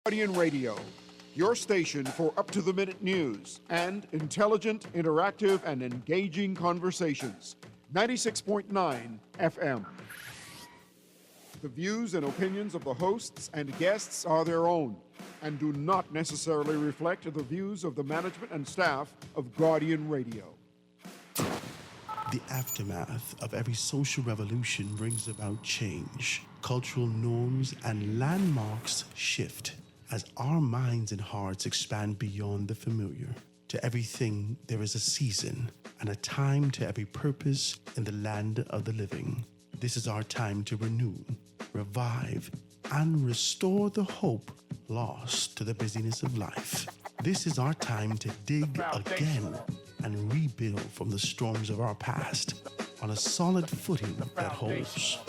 Guardian Radio, your station for up-to-the-minute news and intelligent, interactive, and engaging conversations. 96.9 FM. The views and opinions of the hosts and guests are their own and do not necessarily reflect the views of the management and staff of Guardian Radio. The aftermath of every social revolution brings about change. Cultural norms and landmarks shift as our minds and hearts expand beyond the familiar. To everything, there is a season and a time to every purpose in the land of the living. This is our time to renew, revive, and restore the hope lost to the busyness of life. This is our time to dig again and rebuild from the storms of our past on a solid footing that holds.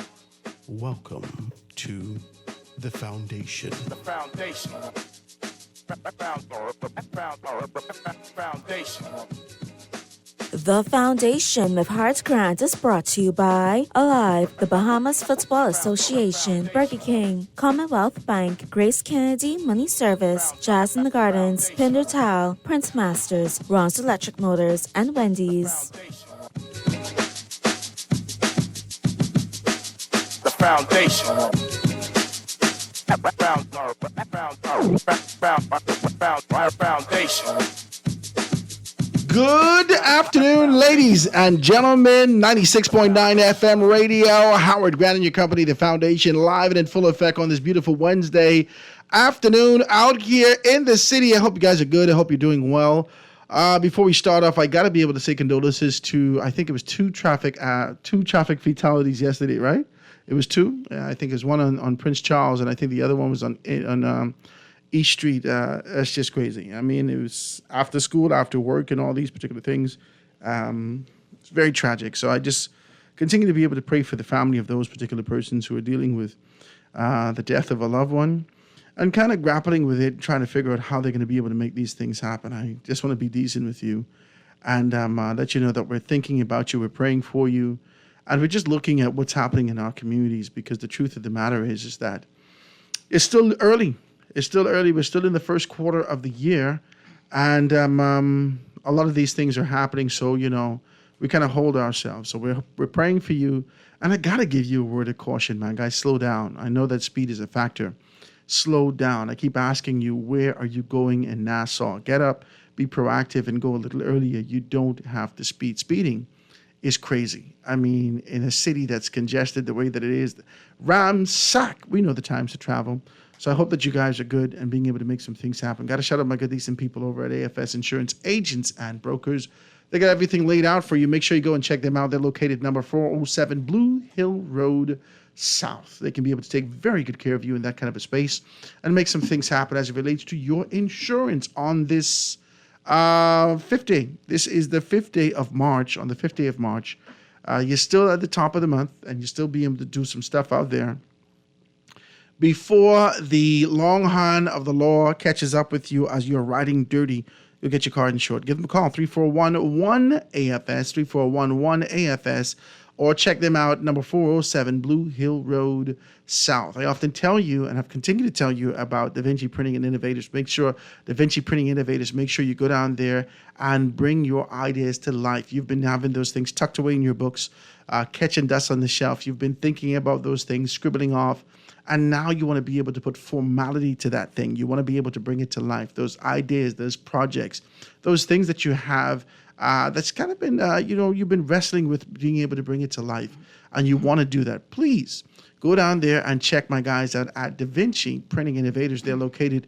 Welcome to The Foundation. The Foundation. The Foundation with Heart Grant is brought to you by Alive, the Bahamas Football Association, Burger King, Commonwealth Bank, Grace Kennedy Money Service, Jazz in the Gardens, Pinder Towel, Prince Masters, Ron's Electric Motors, and Wendy's. The Foundation. Foundation. Good afternoon, ladies and gentlemen. 96.9 FM radio. Howard Grant and your company, The Foundation, live and in full effect on this beautiful Wednesday afternoon out here in the city. I hope you guys are good. I hope you're doing well. Before we start off, I got to be able to say condolences to, I think it was two traffic fatalities yesterday, right? It was two. I think there's one on Prince Charles, and I think the other one was on East Street. That's just crazy. I mean, it was after school, after work, and all these particular things. It's very tragic. So I just continue to be able to pray for the family of those particular persons who are dealing with the death of a loved one and kind of grappling with it, trying to figure out how they're going to be able to make these things happen. I just want to be decent with you and let you know that we're thinking about you, we're praying for you, and we're just looking at what's happening in our communities, because the truth of the matter is that it's still early. It's still early. We're still in the first quarter of the year, and a lot of these things are happening. So, we kind of hold ourselves. So we're praying for you, and I got to give you a word of caution, man. Guys, slow down. I know that speed is a factor. Slow down. I keep asking you, where are you going in Nassau? Get up, be proactive, and go a little earlier. You don't have to speed. Speeding is crazy. I mean, in a city that's congested the way that it is, ramsack, we know the times to travel. So I hope that you guys are good and being able to make some things happen. Got to shout out my good, decent people over at AFS Insurance Agents and Brokers. They got everything laid out for you. Make sure you go and check them out. They're located number 407 Blue Hill Road South. They can be able to take very good care of you in that kind of a space and make some things happen as it relates to your insurance on this 5th day. This is the 5th day of March. On the 5th day of March, you're still at the top of the month, and you're still being able to do some stuff out there before the long hand of the law catches up with you as you're riding dirty. You'll get your car insured. Give them a call, 341-1-AFS, 341-1-AFS, or check them out, number 407 Blue Hill Road South. I often tell you, and I've continued to tell you about Da Vinci Printing and Innovators. Make sure, Da Vinci Printing Innovators, make sure you go down there and bring your ideas to life. You've been having those things tucked away in your books, catching dust on the shelf. You've been thinking about those things, scribbling off, and now you want to be able to put formality to that thing. You want to be able to bring it to life, those ideas, those projects, those things that you have that's kind of been, you've been wrestling with being able to bring it to life, and you want to do that. Please go down there and check my guys out at Da Vinci Printing Innovators. They're located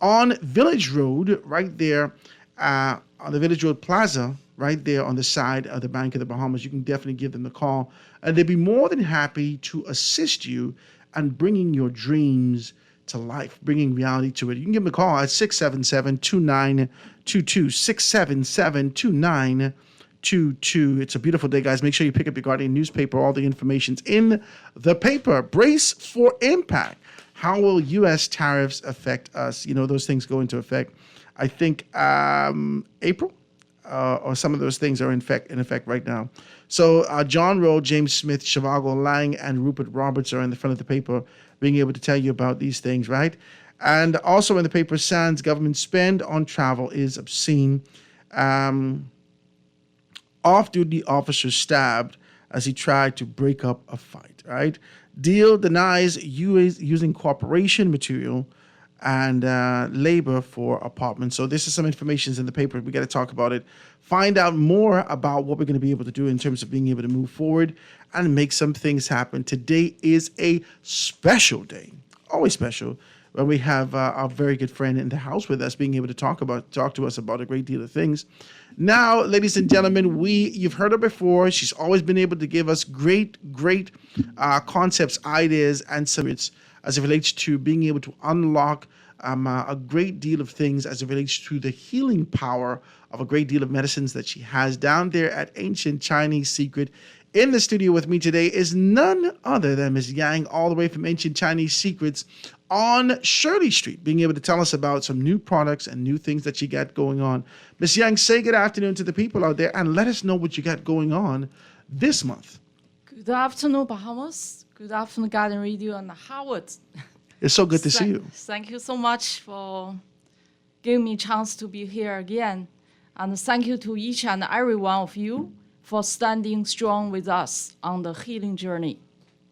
on Village Road, right there on the Village Road Plaza, right there on the side of the Bank of the Bahamas. You can definitely give them a call, and they'd be more than happy to assist you and bringing your dreams to life, bringing reality to it. You can give them a call at 677-2922, 677-2922. It's a beautiful day, guys. Make sure you pick up your Guardian newspaper. All the information's in the paper. Brace for impact. How will U.S. tariffs affect us? Those things go into effect, I think, April, or some of those things are in effect right now. So John Rowe, James Smith, Shivago Lang, and Rupert Roberts are in the front of the paper being able to tell you about these things, right? And also in the paper, Sands government spend on travel is obscene. Off-duty officer stabbed as he tried to break up a fight, right? Deal denies using cooperation material and labor for apartments. So this is some information in the paper. We got to talk about it. Find out more about what we're going to be able to do in terms of being able to move forward and make some things happen. Today is a special day, always special, when we have our very good friend in the house with us, being able to talk to us about a great deal of things. Now, ladies and gentlemen, you've heard her before. She's always been able to give us great concepts, ideas, and secrets as it relates to being able to unlock a great deal of things as it relates to the healing power of a great deal of medicines that she has down there at Ancient Chinese Secret. In the studio with me today is none other than Ms. Yang, all the way from Ancient Chinese Secrets on Shirley Street, being able to tell us about some new products and new things that you got going on. Ms. Yang, say good afternoon to the people out there and let us know what you got going on this month. Good afternoon, Bahamas. Good afternoon, Garden Radio and Howard. It's so good to see you. Thank you so much for giving me a chance to be here again. And thank you to each and every one of you for standing strong with us on the healing journey.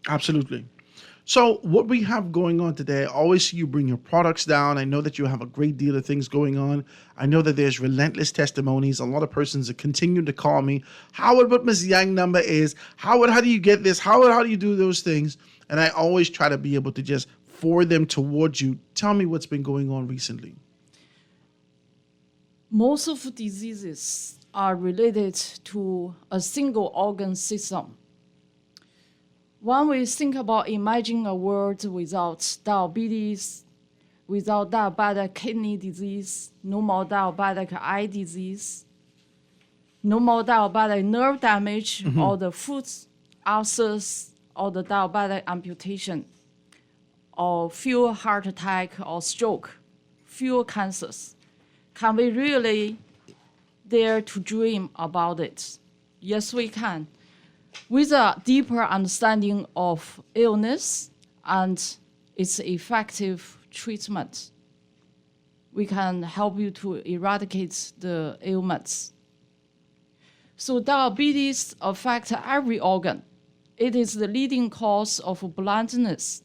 Absolutely. So what we have going on today, I always see you bring your products down. I know that you have a great deal of things going on. I know that there's relentless testimonies. A lot of persons are continuing to call me. Howard, what Ms. Yang number is. Howard, how do you get this? Howard, how do you do those things? And I always try to be able to just forward them towards you. Tell me what's been going on recently. Most of diseases are related to a single organ system. When we think about imagining a world without diabetes, without diabetic kidney disease, no more diabetic eye disease, no more diabetic nerve damage, or the foot ulcers, or the diabetic amputation, or fewer heart attack or stroke, fewer cancers. Can we really dare to dream about it? Yes, we can. With a deeper understanding of illness and its effective treatment, we can help you to eradicate the ailments. So diabetes affects every organ. It is the leading cause of blindness,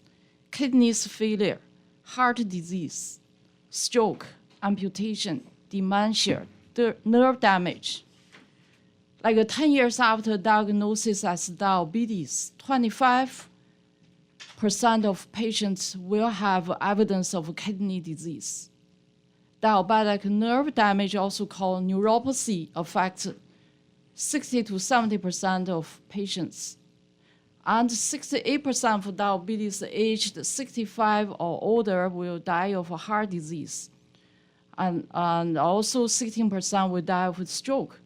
kidneys failure, heart disease, stroke, amputation, dementia, nerve damage. Like 10 years after diagnosis as diabetes, 25% of patients will have evidence of kidney disease. Diabetic nerve damage, also called neuropathy, affects 60 to 70% of patients. And 68% of diabetes aged 65 or older will die of heart disease. And also 16% will die of stroke.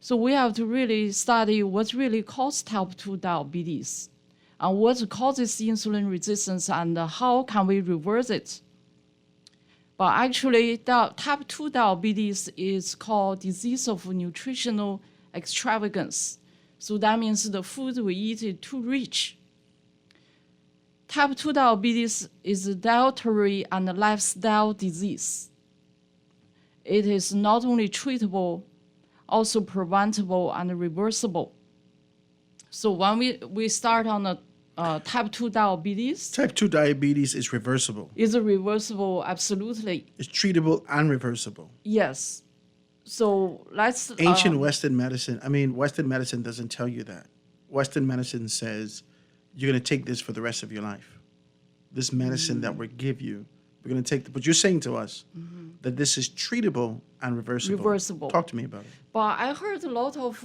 So we have to really study what really causes type 2 diabetes and what causes insulin resistance and how can we reverse it. But actually, type 2 diabetes is called disease of nutritional extravagance. So that means the food we eat is too rich. Type 2 diabetes is a dietary and lifestyle disease. It is not only treatable, also preventable and reversible. So when we start on a type 2 diabetes. Type 2 diabetes is reversible. Is it reversible? Absolutely. It's treatable and reversible. Yes. So let's... Ancient Western medicine, Western medicine doesn't tell you that. Western medicine says you're going to take this for the rest of your life. This medicine that we give you, we're going to take, but you're saying to us that this is treatable and reversible. Reversible. Talk to me about it. But I heard a lot of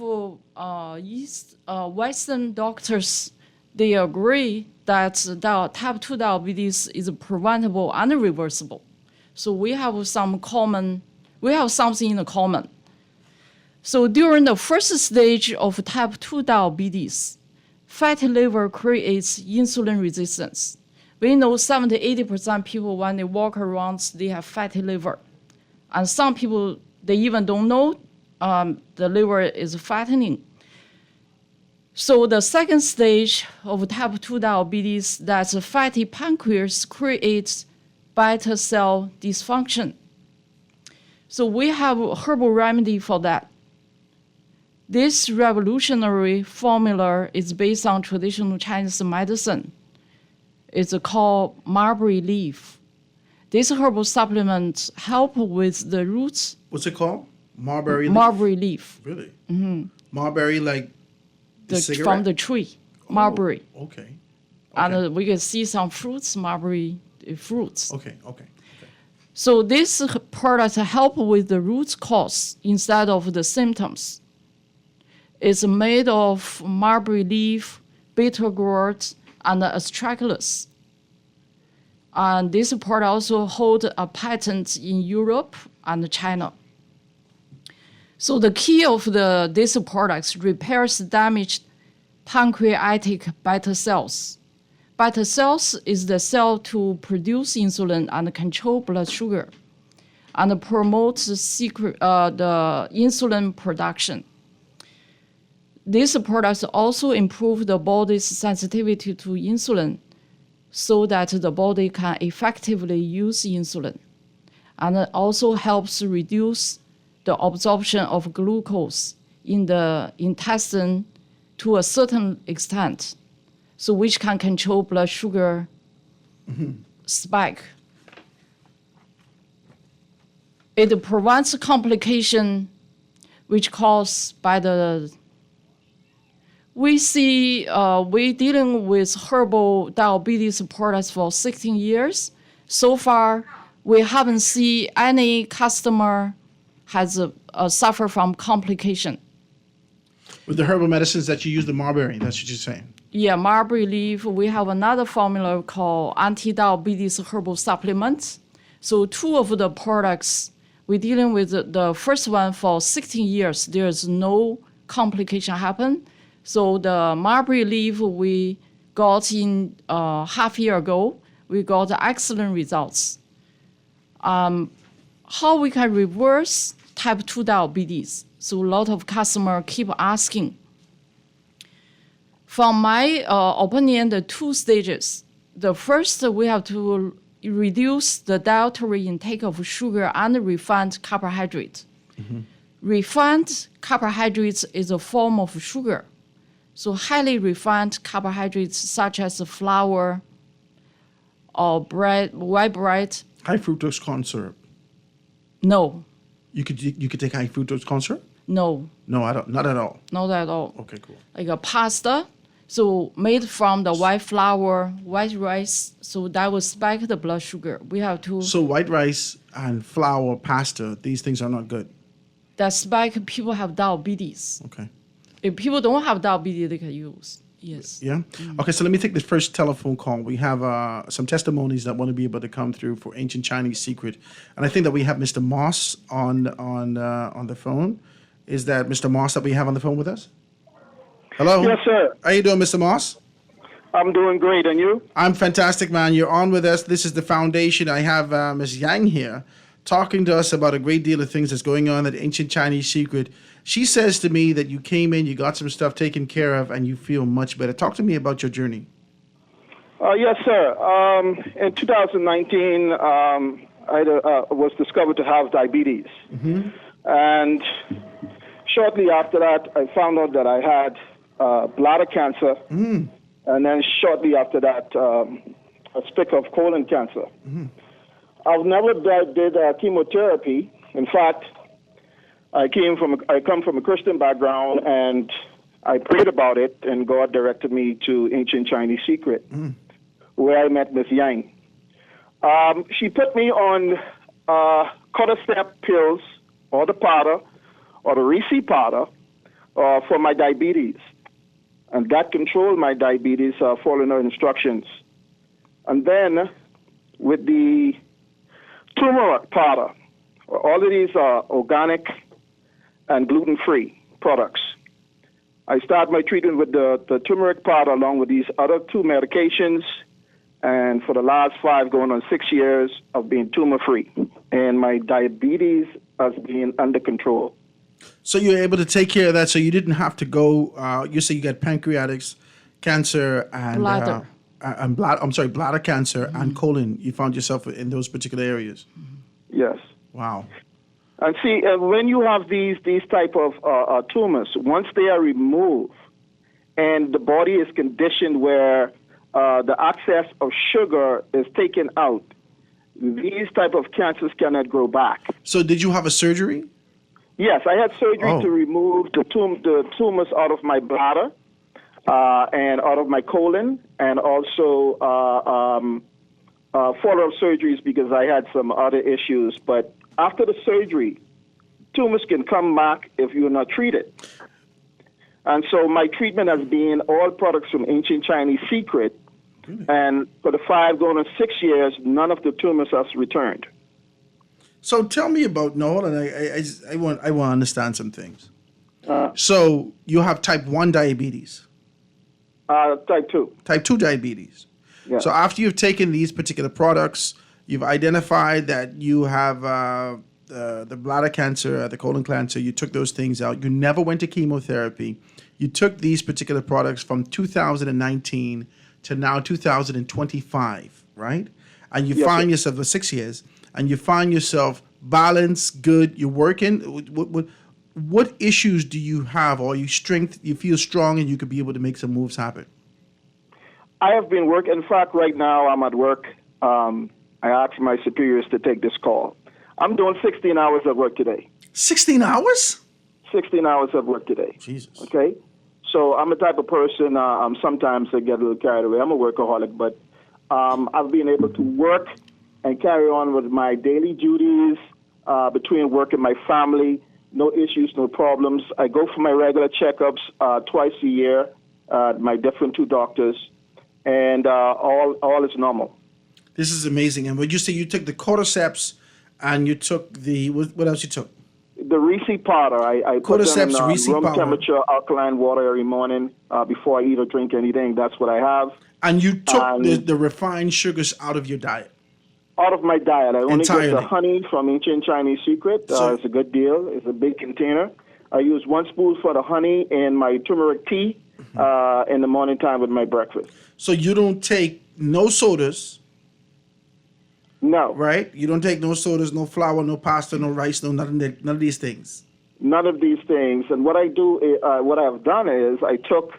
Western doctors, they agree that type 2 diabetes is preventable and reversible. So we have something in common. So during the first stage of type 2 diabetes, fatty liver creates insulin resistance. We know 70-80% people, when they walk around, they have fatty liver. And some people, they even don't know the liver is fattening. So the second stage of type 2 diabetes, that's a fatty pancreas, creates beta cell dysfunction. So we have a herbal remedy for that. This revolutionary formula is based on traditional Chinese medicine. It's called mulberry leaf. This herbal supplement help with the roots. What's it called? Mulberry leaf? Mulberry leaf. Really? Mm-hmm. Mulberry, like the cigarette? From the tree, mulberry. Okay. And we can see some fruits, mulberry fruits. Okay. So this product help with the root cause instead of the symptoms. It's made of mulberry leaf, bitter gourd, and astragalus. And this product also hold a patent in Europe and China. So the key of these products repairs damaged pancreatic beta cells. Beta cells is the cell to produce insulin and control blood sugar, and promotes the insulin production. These products also improve the body's sensitivity to insulin, so that the body can effectively use insulin, and it also helps reduce the absorption of glucose in the intestine to a certain extent, so which can control blood sugar spike. It prevents complication which caused by the. We dealing with herbal diabetes products for 16 years. So far, we haven't seen any customer has suffer from complication. With the herbal medicines that you use, the mulberry, that's what you're saying? Yeah, mulberry leaf. We have another formula called anti-diabetes herbal supplements. So two of the products, we're dealing with the first one for 16 years. There's no complication happen. So the mulberry leaf we got in half year ago, we got excellent results. How we can reverse type 2 diabetes? So a lot of customers keep asking. From my opinion, the two stages. The first, we have to reduce the dietary intake of sugar and refined carbohydrate. Mm-hmm. Refined carbohydrates is a form of sugar. So highly refined carbohydrates such as flour or bread, white bread. High fructose corn syrup. No. You could take high fructose corn syrup? No. No, not at all. Not at all. Okay, cool. Like a pasta, so made from the white flour, white rice, so that will spike the blood sugar. We have to. So white rice and flour, pasta, these things are not good. That spike people have diabetes. Okay. If people don't have diabetes, they can use. Yes. Yeah? Okay, so let me take this first telephone call. We have some testimonies that want to be able to come through for Ancient Chinese Secret. And I think that we have Mr. Moss on the phone. Is that Mr. Moss that we have on the phone with us? Hello? Yes, sir. How you doing, Mr. Moss? I'm doing great, and you? I'm fantastic, man. You're on with us. This is the foundation. I have Ms. Yang here talking to us about a great deal of things that's going on at Ancient Chinese Secret. She says to me that you came in, you got some stuff taken care of, and you feel much better. Talk to me about your journey. Yes, sir. In 2019, I was discovered to have diabetes. Mm-hmm. And shortly after that, I found out that I had bladder cancer. Mm. And then shortly after that, a speck of colon cancer. Mm-hmm. I've never did chemotherapy. In fact, I come from a Christian background, and I prayed about it, and God directed me to Ancient Chinese Secret, where I met Miss Yang. She put me on cordyceps pills, or the powder, or the Reese powder, for my diabetes, and that controlled my diabetes, following her instructions. And then with the turmeric powder, all of these are organic and gluten-free products. I started my treatment with the turmeric powder along with these other two medications, and for the last 5 going on 6 years of being tumor-free, and my diabetes has been under control. So you were able to take care of that, so you didn't have to go, you say you got pancreatic cancer and and bladder cancer and colon. You found yourself in those particular areas. Yes. Wow. And see, when you have these type of tumors, once they are removed, and the body is conditioned where the excess of sugar is taken out, these type of cancers cannot grow back. So did you have a surgery? Yes, I had surgery Oh. to remove the tumors out of my bladder and out of my colon, and also follow-up surgeries because I had some other issues. But after the surgery, tumors can come back if you're not treated. And so my treatment has been all products from Ancient Chinese Secret. And for the 5 going on 6 years, none of the tumors has returned. So tell me about Noel, and I want to understand some things. So you have type 1 diabetes, Type 2. type 2 diabetes. Yeah. So after you've taken these particular products, you've identified that you have the bladder cancer, the colon cancer. You took those things out. You never went to chemotherapy. You took these particular products from 2019 to now 2025, right? And you Yes, find sir. yourself for 6 years, and you find yourself balanced, good. You're working. What issues do you have, or you feel strong and you could be able to make some moves happen? I have been working. In fact, right now I'm at work. I asked my superiors to take this call. I'm doing 16 hours of work today. 16 hours? 16 hours of work today. Jesus. Okay? So I'm the type of person, sometimes I get a little carried away. I'm a workaholic, but I've been able to work and carry on with my daily duties between work and my family. No issues, no problems. I go for my regular checkups twice a year, my different 2 doctors, and all is normal. This is amazing. And would you say you took the cordyceps and you took the, what else you took? The Reese powder, I put them Cordyceps, in Reese room powder. temperature alkaline water every morning before I eat or drink anything. That's what I have. And you took And- the refined sugars out of your diet. Out of my diet, I only get Entirely. the honey from Ancient Chinese Secret. So- It's a good deal. It's a big container. I use 1 spoon for the honey in my turmeric tea in the morning time with my breakfast. So you don't take no sodas, No, right? You don't take no sodas, no flour, no pasta, no rice, none of these things. none of these things. And what I do, what I've done is I took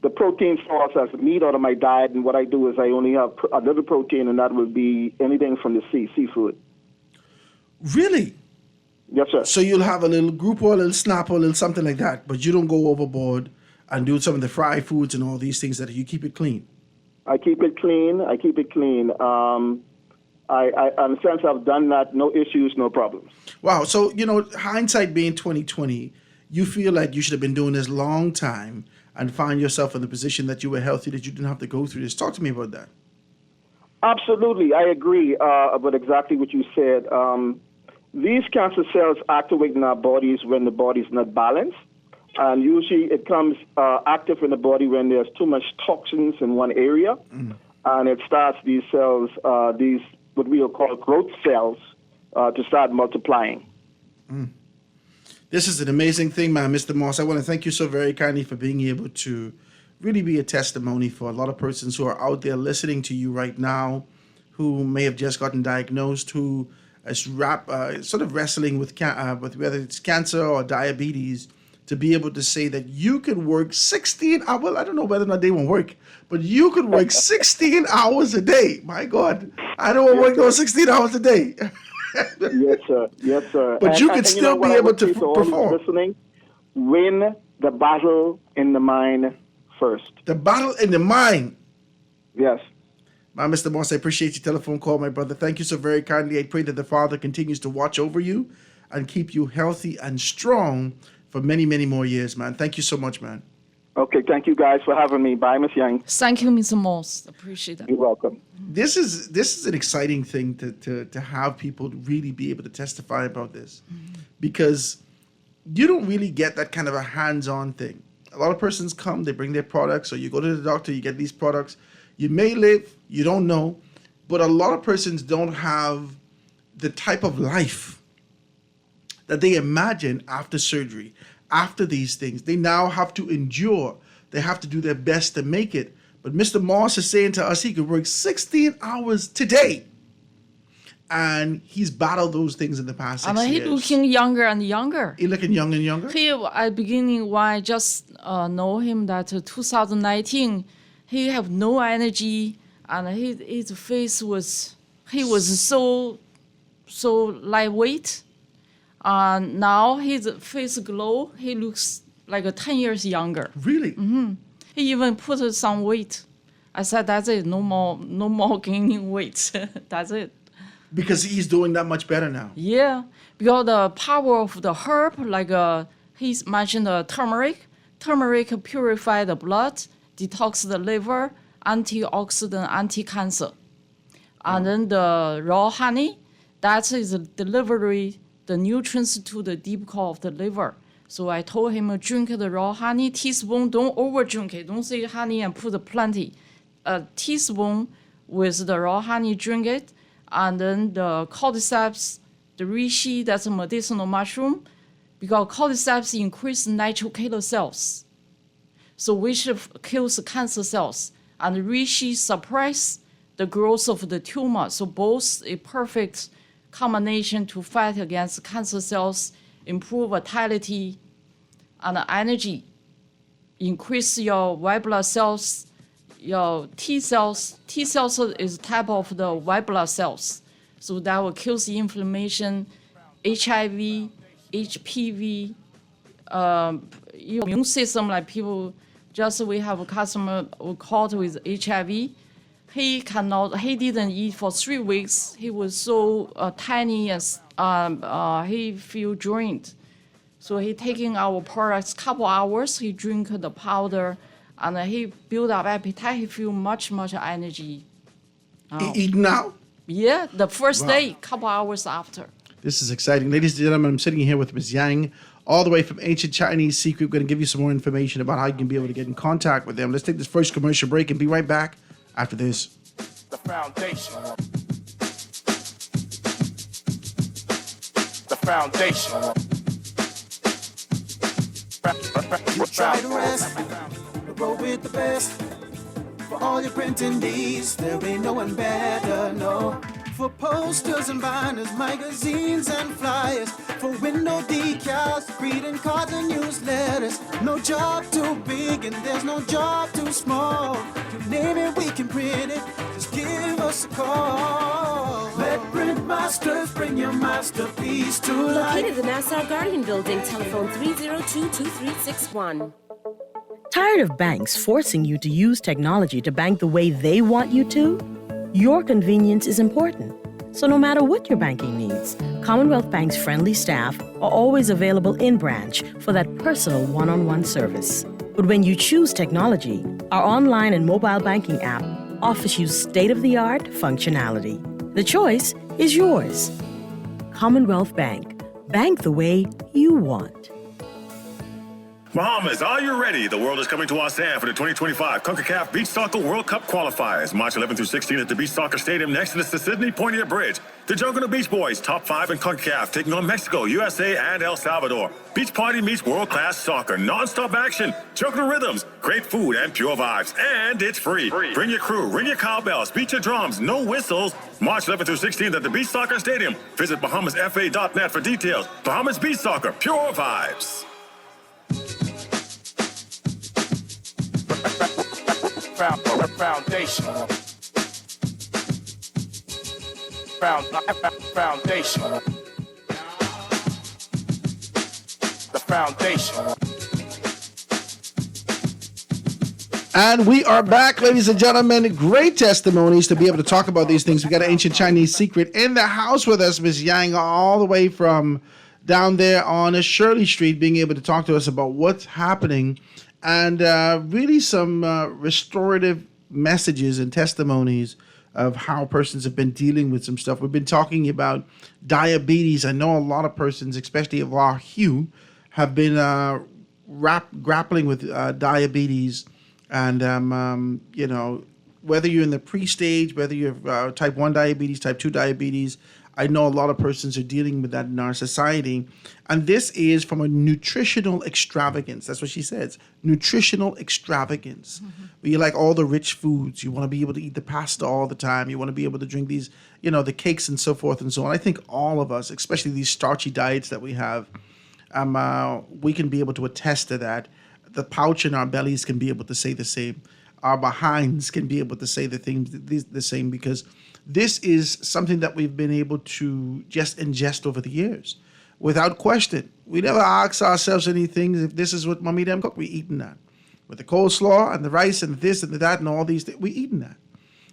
the protein source as meat out of my diet, and what I do is I only have a little protein, and that would be anything from the sea, seafood. Really? Yes, sir. So you'll have a little group or a little snap or a little something like that, but you don't go overboard and do some of the fried foods and all these things that you keep it clean. I keep it clean. I keep it clean. And since I've done that, no issues, no problems. Wow. So, hindsight being 2020, you feel like you should have been doing this long time and find yourself in the position that you were healthy, that you didn't have to go through this. Talk to me about that. Absolutely, I agree about exactly what you said. These cancer cells activate in our bodies when the body is not balanced. And usually it comes active in the body when there's too much toxins in one area. And it starts these cells, these what we will call growth cells, to start multiplying. This is an amazing thing, man, Mr. Moss. I want to thank you so very kindly for being able to really be a testimony for a lot of persons who are out there listening to you right now, who may have just gotten diagnosed, who is sort of wrestling with whether it's cancer or diabetes, to be able to say that you could work 16 hours. Well, I don't know whether or not they won't work, but you could work 16 hours a day. My God, I don't want to work those 16 hours a day. Yes, sir. Yes, sir. But you can still be what I able would to say all who's perform. Listening, win the battle in the mind first. The battle in the mind. Yes. Mr. Moss, I appreciate your telephone call, my brother. Thank you so very kindly. I pray that the Father continues to watch over you and keep you healthy and strong for many, many more years, man. Thank you so much, man. Okay, thank you guys for having me. Bye, Miss Yang. Thank you, Mr. Moss. Appreciate that. You're welcome. This is an exciting thing to have people really be able to testify about this, because you don't really get that kind of a hands-on thing. A lot of persons come, they bring their products, or you go to the doctor, you get these products. You may live, you don't know, but a lot of persons don't have the type of life that they imagine after surgery, after these things. They now have to endure they have to do their best to make it. But Mr. Moss is saying to us he could work 16 hours today. And he's battled those things in the past 6 And years. he's looking younger and younger. He's looking young and younger. He, at beginning, when I just know him that 2019, he have no energy, and his face was, he was so lightweight. Now his face glow, he looks like 10 years younger. Really? Mm-hmm. He even put some weight. I said, that's it, no more gaining weight. That's it. Because he's doing that much better now. Yeah, because the power of the herb, like he's mentioned turmeric purify the blood, detox the liver, antioxidant, anti-cancer. And then the raw honey, that is delivery the nutrients to the deep core of the liver. So I told him drink the raw honey, teaspoon, don't over drink it. Don't say honey and put plenty. A teaspoon with the raw honey, drink it. And then the cordyceps, the reishi, that's a medicinal mushroom, because cordyceps increase natural killer cells, so which kills cancer cells. And reishi suppress the growth of the tumor. So both a perfect combination to fight against cancer cells, improve vitality and energy, increase your white blood cells, your T cells. T cells is type of the white blood cells. So that will kill the inflammation, HIV, HPV, immune system, like people, just we have a customer who called with HIV. He didn't eat for 3 weeks. He was so tiny, as he feel drained. So he taking our products couple hours, he drink the powder, and he build up appetite. He feel much energy. Eating now? Yeah, the first day, couple hours after. This is exciting. Ladies and gentlemen, I'm sitting here with Ms. Yang, all the way from Ancient Chinese Secret. We're going to give you some more information about how you can be able to get in contact with them. Let's take this first commercial break and be right back after this. The foundation. The foundation. You try to rest, roll with the best. For all your printing needs, there ain't no one better, no. For posters and binders, magazines and flyers. For window decals, greeting cards and newsletters. No job too big and there's no job too small. You name it, we can print it. Just give us a call. Let Print Masters bring your masterpiece to life. Located at the Nassau Guardian Building, telephone 302-2361. Tired of banks forcing you to use technology to bank the way they want you to? Your convenience is important. So no matter what your banking needs, Commonwealth Bank's friendly staff are always available in branch for that personal one-on-one service. But when you choose technology, our online and mobile banking app offers you state-of-the-art functionality. The choice is yours. Commonwealth Bank. Bank the way you want. Bahamas, are you ready? The world is coming to Asan for the 2025 CONCACAF Beach Soccer World Cup qualifiers. March 11 through 16 at the Beach Soccer Stadium next to the Sydney Poitier Bridge. The Jungle Beach Boys, top 5 in CONCACAF, taking on Mexico, USA, and El Salvador. Beach party meets world-class soccer, non-stop action, jungle rhythms, great food, and pure vibes. And it's free. Bring your crew, ring your cowbells, beat your drums, no whistles. March 11 through 16 at the Beach Soccer Stadium. Visit BahamasFA.net for details. Bahamas Beach Soccer, pure vibes. Foundation. Foundation. The foundation. And we are back, ladies and gentlemen. Great testimonies to be able to talk about these things. We got an Ancient Chinese Secret in the house with us, Ms. Yang, all the way from down there on Shirley Street, being able to talk to us about what's happening and really some restorative messages and testimonies of how persons have been dealing with some stuff. We've been talking about diabetes. I know a lot of persons, especially of our hue, have been grappling with diabetes. And, you know, whether you're in the pre-stage, whether you have type 1 diabetes, type 2 diabetes, I know a lot of persons are dealing with that in our society. And this is from a nutritional extravagance. That's what she says. Nutritional extravagance. Where you like all the rich foods. You want to be able to eat the pasta all the time. You want to be able to drink these, the cakes and so forth and so on. I think all of us, especially these starchy diets that we have, we can be able to attest to that. The pouch in our bellies can be able to say the same. Our behinds can be able to say the same, because this is something that we've been able to just ingest over the years. Without question. We never ask ourselves anything. If this is what mommy them cook, we eating that. With the coleslaw and the rice and this and that and all these things, we eating that.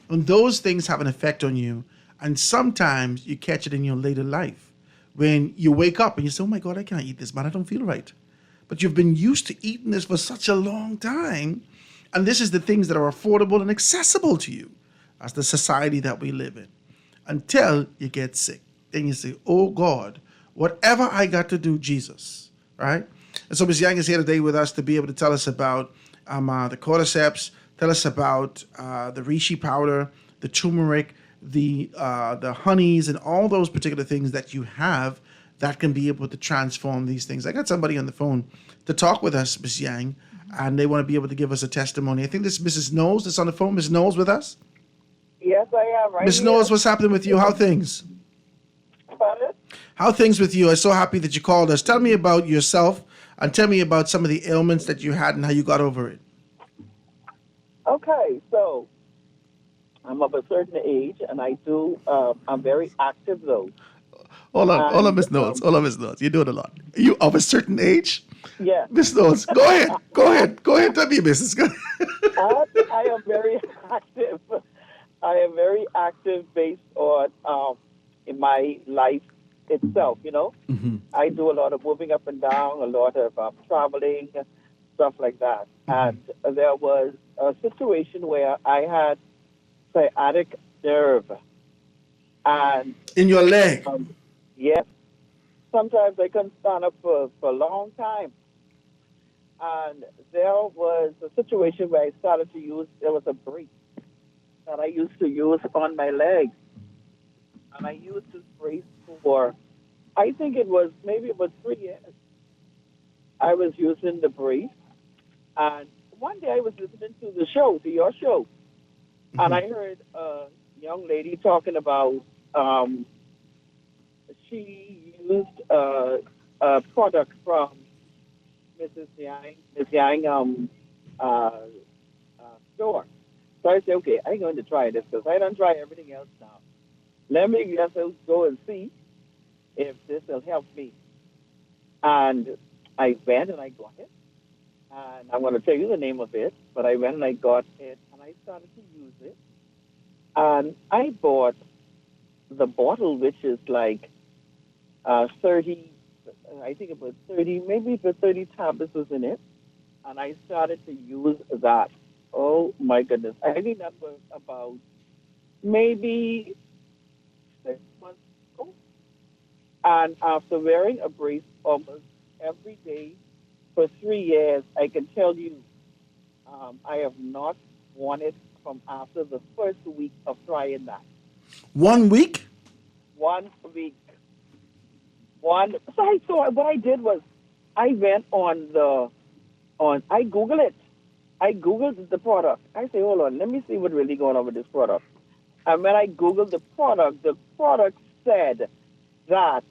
And those things have an effect on you. And sometimes you catch it in your later life when you wake up and you say, oh my God, I can't eat this, man. I don't feel right. But you've been used to eating this for such a long time. And this is the things that are affordable and accessible to you as the society that we live in, until you get sick. Then you say, oh God, whatever I got to do, Jesus, right? And so Ms. Yang is here today with us to be able to tell us about the cordyceps, tell us about the reishi powder, the turmeric, the honeys, and all those particular things that you have that can be able to transform these things. I got somebody on the phone to talk with us, Ms. Yang, and they want to be able to give us a testimony. I think this is Mrs. Knowles that's on the phone. Ms. Knowles with us? Yes, I am. Right. Ms. Knowles, what's happening with you? How things? Pardon? How things with you? I'm so happy that you called us. Tell me about yourself and tell me about some of the ailments that you had and how you got over it. Okay, so I'm of a certain age, and I'm very active, though. Hold on, Ms. Knowles. You're doing a lot. Are you of a certain age? Yeah. Ms. Knowles, go ahead. Tell me your business. Go ahead. I am very active. I am very active based on in my life itself, Mm-hmm. I do a lot of moving up and down, a lot of traveling, stuff like that. Mm-hmm. And there was a situation where I had sciatic nerve. And in your leg? Yes. Sometimes I couldn't stand up for a long time. And there was a situation where I started to use, there was a brace that I used to use on my leg. And I used this brace for, I think it was 3 years. I was using the brace. And one day I was listening to your show. Mm-hmm. And I heard a young lady talking about, she used a product from Ms. Yang store. So I said, okay, I'm going to try this because I don't try everything else now. Let me just go and see if this will help me. And I went and I got it. And I'm going to tell you the name of it, but I went and I got it and I started to use it. And I bought the bottle, which is like 30, I think it was 30, maybe the 30 tablets was in it. And I started to use that. Oh, my goodness. I think that was about maybe 6 months ago. And after wearing a brace almost every day for 3 years, I can tell you I have not worn it from after the first week of trying that. 1 week? 1 week. So what I did was I went I Googled it. I Googled the product. I say, hold on, let me see what's really going on with this product. And when I Googled the product said that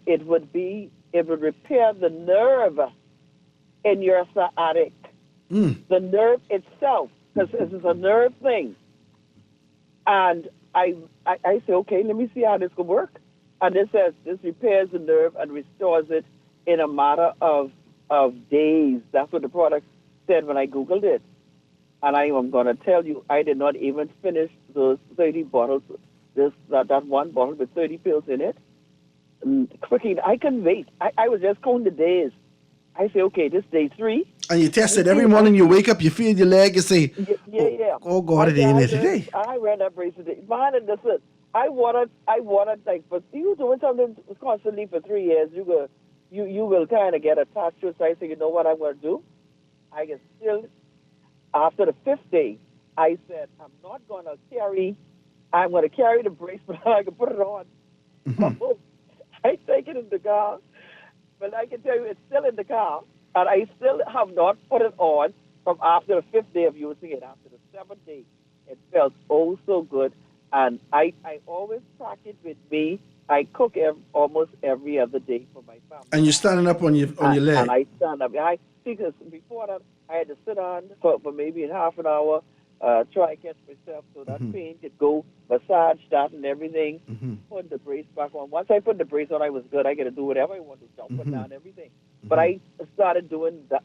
it would repair the nerve in your sciatic. The nerve itself, because this is a nerve thing. And I say, okay, let me see how this could work. And it says this repairs the nerve and restores it in a matter of days. That's what the product said when I Googled it. And I am going to tell you, I did not even finish those 30 bottles, that one bottle with 30 pills in it. Quickly, I couldn't wait. I was just counting the days. I say, okay, this day 3. And you test it every morning. You wake up, you feel your leg, you say, yeah. Oh God, it ain't there today. I ran that brace today. Man, and listen, I wanted like, for you doing something constantly for 3 years, you will kind of get attached to it. So I say, you know what I'm going to do? I can still, after the 5th day, I said, I'm going to carry the brace, but I can put it on I take it in the car, but I can tell you it's still in the car, and I still have not put it on from after the 5th day of using it. After the 7th day, it felt oh so good, and I always pack it with me. I cook almost every other day for my family. And you're standing up on your leg. And I stand up. Because before that, I had to sit on for maybe half an hour, try to catch myself so that pain could go, massage that and everything, put the brace back on. Once I put the brace on, I was good. I get to do whatever I want to, jump and down, everything. But I started doing the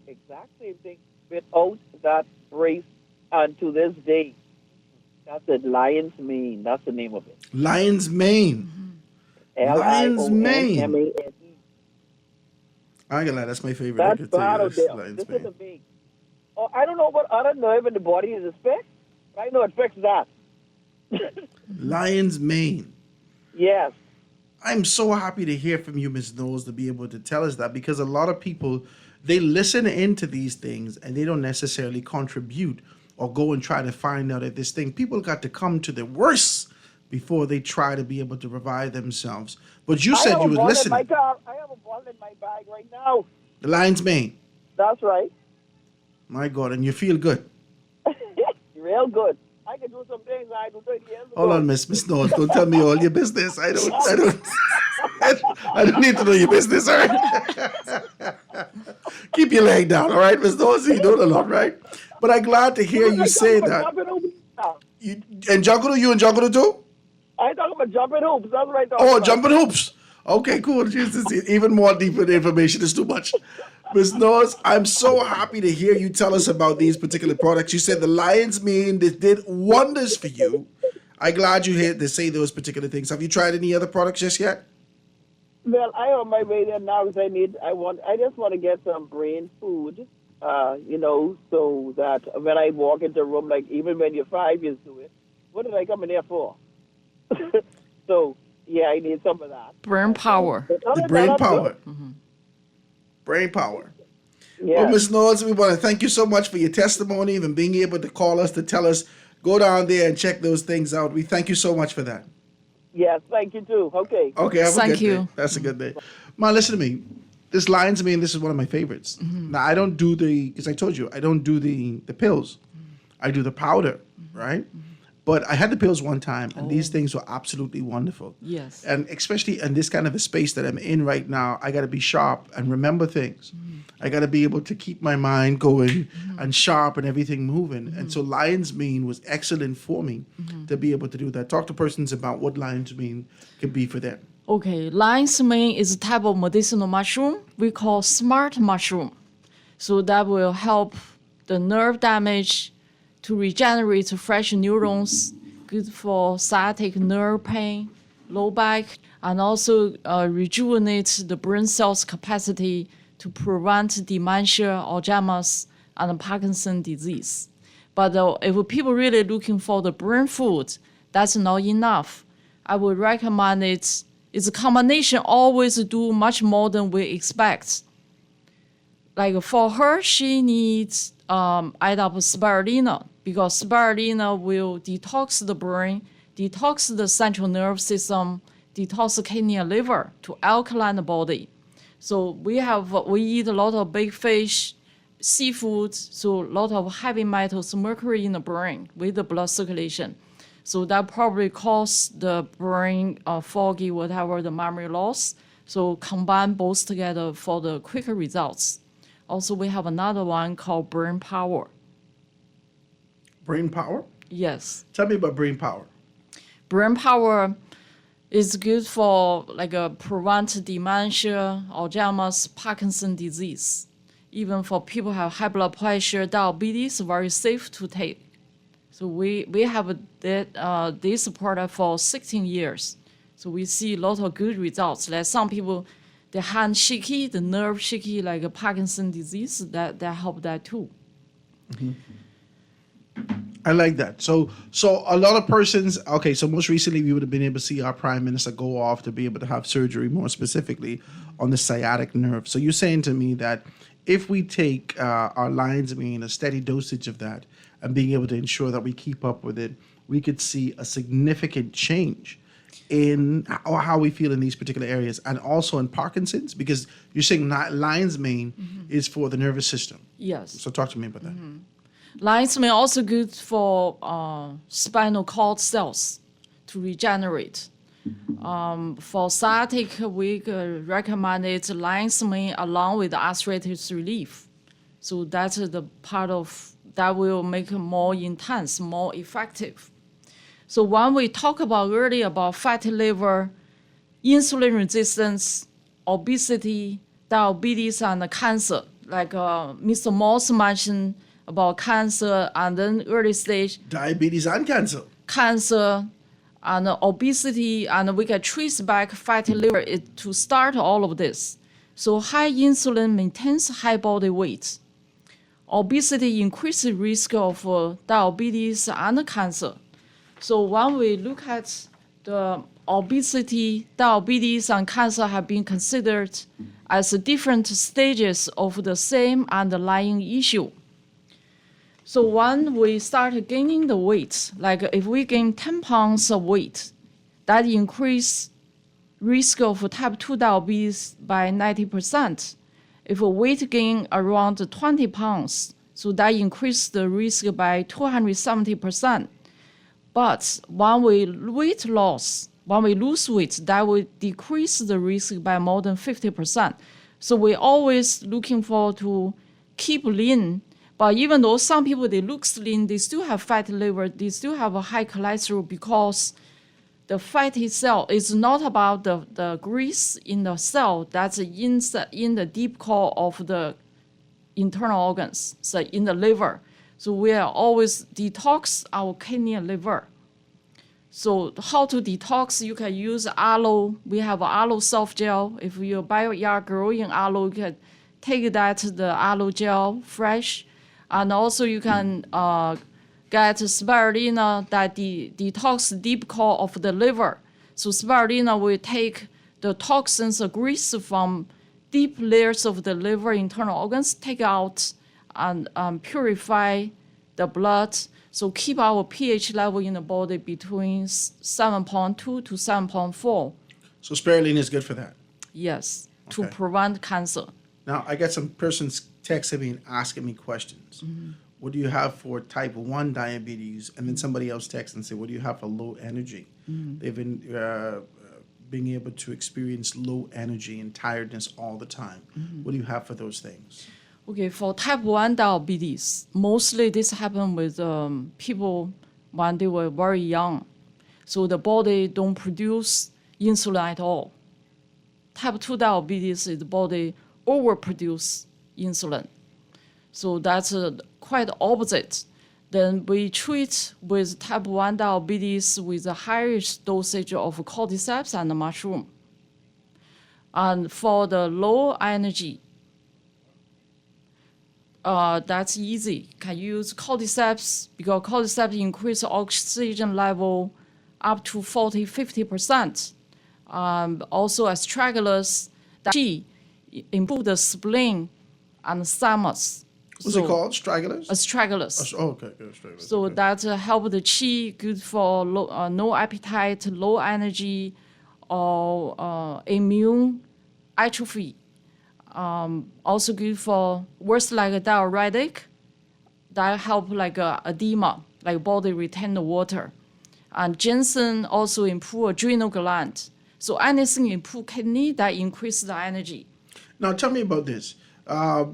exact same thing without that brace, and to this day, that's it, Lion's Mane. That's the name of it. Lion's Mane. Lion's Mane. Lion's I ain't gonna lie, that's my favorite. That's I can tell part you of that's it. Lion's This Mane. is the thing. Oh, I don't know what other nerve in the body is affected, but I know it affects that. Lion's Mane. Yes. I'm so happy to hear from you, Ms. Knowles, to be able to tell us that, because a lot of people, they listen into these things and they don't necessarily contribute or go and try to find out if this thing. People got to come to the worst before they try to be able to revive themselves. But you said you were listening. I have a bottle in my bag right now. The Lion's Mane. That's right. My God, and you feel good. Real good. I can do some things I do 30 years ago. Hold on, Miss Knowles. Don't tell me all your business. I don't need to know your business, all right? Keep your leg down, all right, Miss Knowles? You know a lot, right? But I'm glad to hear you say that. You and Jungle too? I talking about jumping hoops. That's what I talking Oh, about. jumping hoops. Okay, cool. Jesus, even more deeper information is too much. Ms. Knowles, I'm so happy to hear you tell us about these particular products. You said the Lion's Mane did wonders for you. I'm glad you heard to say those particular things. Have you tried any other products just yet? Well, I on my way there now because I just want to get some brain food, so that when I walk into a room, like even when you're 5 years to it, what did I come in there for? So, yeah, I need some of that. Brain power. The brain power. Brain power. Yeah. Well, Ms. Knowles, we want to thank you so much for your testimony and being able to call us to tell us, go down there and check those things out. We thank you so much for that. Yes, thank you too. Okay. Okay, have a Thank good you. day. That's a good day. Ma, listen to me. This Lion's Mane, this is one of my favorites. Now, I don't do because I told you, I don't do the pills. I do the powder, right? But I had the pills one time, and these things were absolutely wonderful. Yes. And especially in this kind of a space that I'm in right now, I got to be sharp and remember things. I got to be able to keep my mind going and sharp and everything moving. And so Lion's Mane was excellent for me to be able to do that. Talk to persons about what Lion's Mane can be for them. Okay, Lion's Mane is a type of medicinal mushroom we call smart mushroom. So that will help the nerve damage to regenerate fresh neurons, good for sciatic nerve pain, low back, and also rejuvenate the brain cells' capacity to prevent dementia, Alzheimer's, and Parkinson's disease. But if people really looking for the brain food, that's not enough. I would recommend it. It's a combination always do much more than we expect. Like for her, she needs add up spirulina because spirulina will detox the brain, detox the central nerve system, detox the kidney and liver to alkaline the body. So we eat a lot of big fish, seafood, so a lot of heavy metals, mercury in the brain with the blood circulation. So that probably cause the brain foggy, whatever, the memory loss. So combine both together for the quicker results. Also, we have another one called Brain Power. Brain Power? Yes. Tell me about Brain Power. Brain Power is good for prevent dementia, Alzheimer's, Parkinson's disease. Even for people who have high blood pressure, diabetes, very safe to take. So we have this product for 16 years. So we see a lot of good results. Like some people, the hand shaky, the nerve shaky, like a Parkinson's disease, that help that too. Mm-hmm. I like that. So a lot of persons, okay, so most recently we would have been able to see our Prime Minister go off to be able to have surgery more specifically on the sciatic nerve. So you're saying to me that if we take our Lion's Mane, a steady dosage of that, and being able to ensure that we keep up with it, we could see a significant change in or how we feel in these particular areas, and also in Parkinson's, because you're saying lion's mane is for the nervous system. Yes. So talk to me about that. Lion's mane also good for spinal cord cells to regenerate. For sciatic, we recommend it lion's mane along with arthritis relief. So that's the part of that will make it more intense, more effective. So when we talk about earlier about fatty liver, insulin resistance, obesity, diabetes, and cancer, like Mr. Moss mentioned about cancer and then early stage Diabetes and cancer. And obesity, and we can trace back fatty liver to start all of this. So high insulin maintains high body weight. Obesity increases risk of diabetes and cancer. So when we look at the obesity, diabetes, and cancer have been considered as different stages of the same underlying issue. So when we start gaining the weight, like if we gain 10 pounds of weight, that increase risk of type 2 diabetes by 90%. If a weight gain around 20 pounds, so that increase the risk by 270%. But when we lose weight, that will decrease the risk by more than 50%. So we're always looking forward to keep lean. But even though some people, they look lean, they still have fatty liver, they still have a high cholesterol because the fat itself is not about the grease in the cell that's in the deep core of the internal organs, so in the liver. So we are always detox our kidney and liver. So how to detox? You can use aloe. We have aloe soft gel. If you buy your growing aloe, you can take the aloe gel fresh. And also you can get spirulina that detox deep core of the liver. So spirulina will take the toxins or grease from deep layers of the liver internal organs, take out and purify the blood. So keep our pH level in the body between 7.2 to 7.4. So spirulina is good for that? Yes, to Okay. prevent cancer. Now, I got some persons texting me and asking me questions. What do you have for type 1 diabetes? And then somebody else texts and say, what do you have for low energy? They've been being able to experience low energy and tiredness all the time. What do you have for those things? Okay, for type 1 diabetes, mostly this happened with people when they were very young. So the body don't produce insulin at all. Type 2 diabetes is the body overproduce insulin. So that's quite opposite. Then we treat with type 1 diabetes with the highest dosage of cordyceps and mushroom. And for the low energy, that's easy. Can use cordyceps because cordyceps increase oxygen level up to 40-50%. Also astragalus, that improve the spleen and thymus. What's it called? Astragalus? Astragalus. Oh, okay, good. Astragalus. So okay. that help the chi, good for no appetite, low energy, or immune atrophy. Also good for worse like a diuretic. That help like edema, like body retain the water. And ginseng also improve adrenal gland. So anything improve kidney that increase the energy. Now, tell me about this.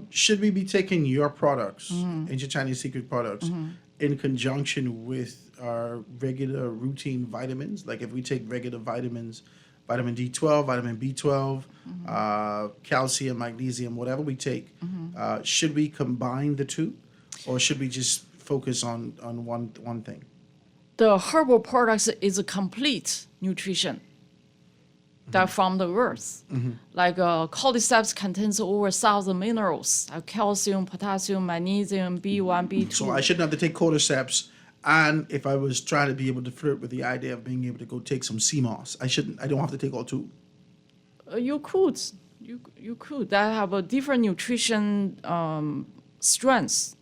Should we be taking your products, Ancient Chinese Secret products, in conjunction with our regular routine vitamins? Like if we take regular vitamins, vitamin D12, vitamin B12, calcium, magnesium, whatever we take, should we combine the two? Or should we just focus on one thing? The herbal products is a complete nutrition. That from the earth. Like cordyceps contains over 1,000 minerals, like calcium, potassium, magnesium, B1, B2. So I shouldn't have to take cordyceps. And if I was trying to be able to flirt with the idea of being able to go take some sea moss, I don't have to take all two. You could. You could. That have a different nutrition strengths.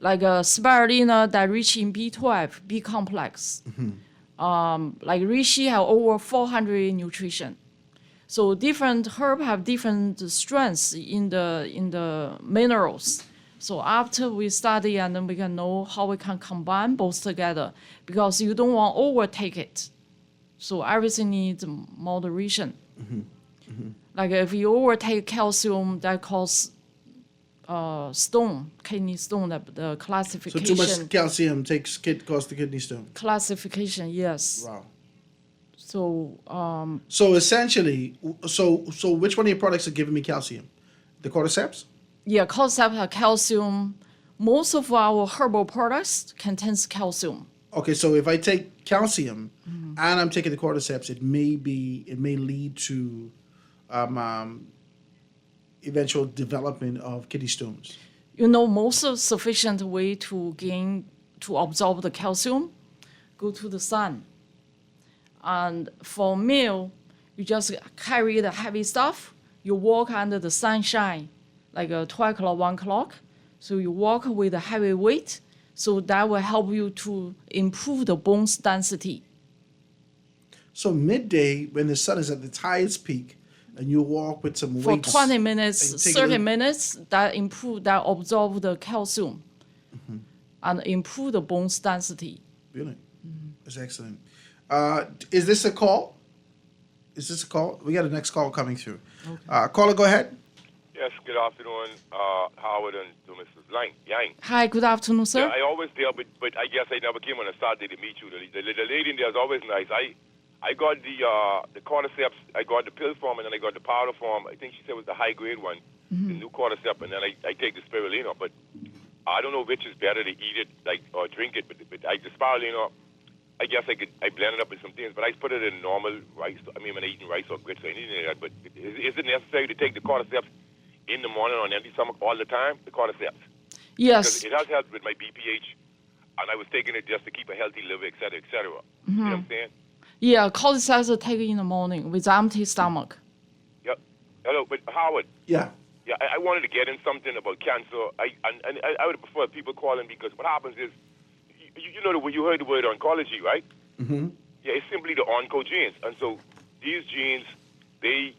Like spirulina that rich in B12, B complex. Like reishi have over 400 nutrition. So different herb have different strengths in the minerals. So after we study, and then we can know how we can combine both together, because you don't want to overtake it. So everything needs moderation. Like if you overtake calcium, that causes stone, kidney stone, the So classification. too much calcium causes the kidney stone. Classification, yes. Wow. So So essentially, so which one of your products are giving me calcium? The cordyceps? yeah, cordyceps have calcium. Most of our herbal products contains calcium. Okay, so if I take calcium and I'm taking the cordyceps, it may lead to eventual development of kidney stones. Most sufficient way to absorb the calcium, go to the sun. And for meal, you just carry the heavy stuff. You walk under the sunshine, like 12 o'clock, 1 o'clock. So you walk with a heavy weight. So that will help you to improve the bones density. So midday, when the sun is at its highest peak, and you walk with some For weights. 20 and minutes, take a 30 little- minutes, that absorb the calcium and improve the bones density. Brilliant. That's excellent. Is this a call? We got a next call coming through. Caller, go ahead. Yes, good afternoon, Howard and to Mrs. Yang. Hi, good afternoon, sir. Yeah, I always there, but I guess I never came on a Saturday to meet you. The lady in there is always nice. I got the cordyceps, I got the pill form, and then I got the powder form. I think she said it was the high grade one, the new cordyceps, and then I take the spirulina. But I don't know which is better to eat it, or drink it. But the spirulina, I guess I blend it up with some things, but I put it in normal rice. I mean, when I'm eating rice or grits or anything like that. But is it necessary to take the cordyceps in the morning on empty stomach all the time? The cordyceps. Yes. Because it has helped with my BPH, and I was taking it just to keep a healthy liver, et cetera, et cetera. You know what I'm saying? Yeah, cordyceps take in the morning with empty stomach. Yep. Hello, but Howard. Yeah. Yeah, I wanted to get in something about cancer. I would prefer people calling, because what happens is, you know, you heard the word oncology, right? Mm-hmm. Yeah, it's simply the oncogenes, and so these genes, they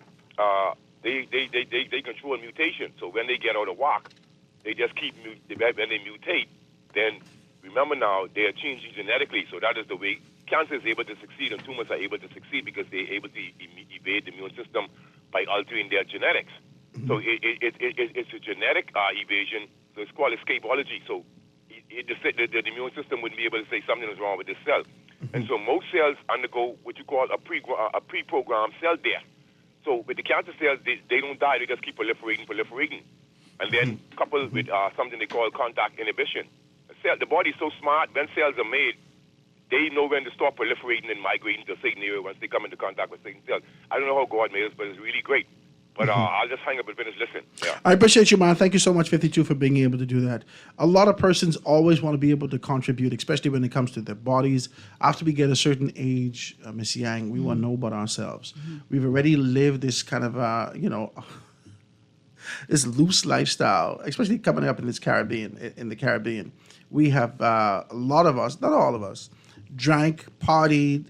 control mutation. So when they get out of whack, they just when they mutate, then remember now they are changing genetically. So that is the way cancer is able to succeed, and tumors are able to succeed, because they're able to evade the immune system by altering their genetics. So it's a genetic evasion. So it's called escapology. So the immune system wouldn't be able to say something is wrong with this cell. And so most cells undergo what you call a pre-programmed cell death. So with the cancer cells, they don't die. They just keep proliferating. And then coupled with something they call contact inhibition. The body is so smart, when cells are made, they know when to stop proliferating and migrating to a certain area once they come into contact with certain cells. I don't know how God made us, but it's really great. But I'll just hang up and finish listening. Yeah. I appreciate you, man. Thank you so much, 52, for being able to do that. A lot of persons always want to be able to contribute, especially when it comes to their bodies. After we get a certain age, Miss Yang, we want to know about ourselves. We've already lived this kind of, this loose lifestyle, especially coming up in the Caribbean. We have a lot of us, not all of us, drank, partied,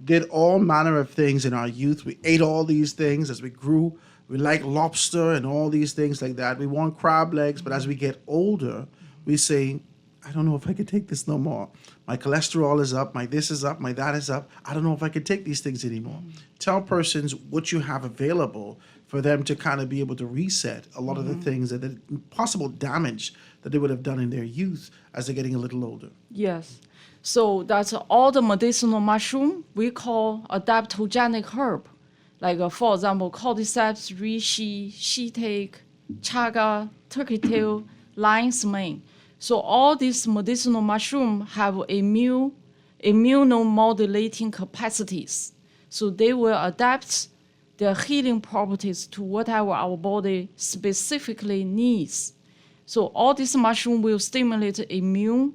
did all manner of things in our youth. We ate all these things as we grew. We like lobster and all these things like that. We want crab legs, but as we get older, we say, I don't know if I could take this no more. My cholesterol is up, my this is up, my that is up. I don't know if I could take these things anymore. Tell persons what you have available for them to kind of be able to reset a lot of the things, that the possible damage that they would have done in their youth as they're getting a little older. Yes. So that's all the medicinal mushroom we call adaptogenic herb. Like, for example, cordyceps, reishi, shiitake, chaga, turkey tail, lion's mane. So all these medicinal mushrooms have immunomodulating capacities. So they will adapt their healing properties to whatever our body specifically needs. So all these mushrooms will stimulate the immune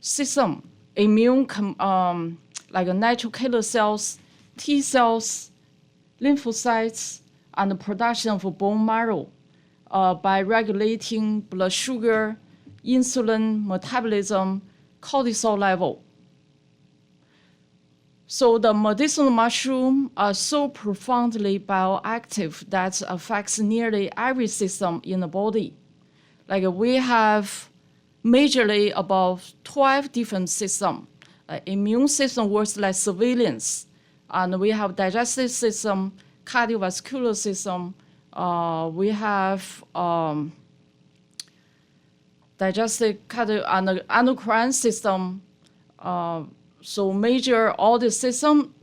system, like a natural killer cells, T cells, lymphocytes, and the production of bone marrow by regulating blood sugar, insulin metabolism, cortisol level. So the medicinal mushroom are so profoundly bioactive that affects nearly every system in the body. Like we have majorly about 12 different systems. Immune system works like surveillance, and we have digestive system, cardiovascular system. We have digestive and endocrine system. So major all the system,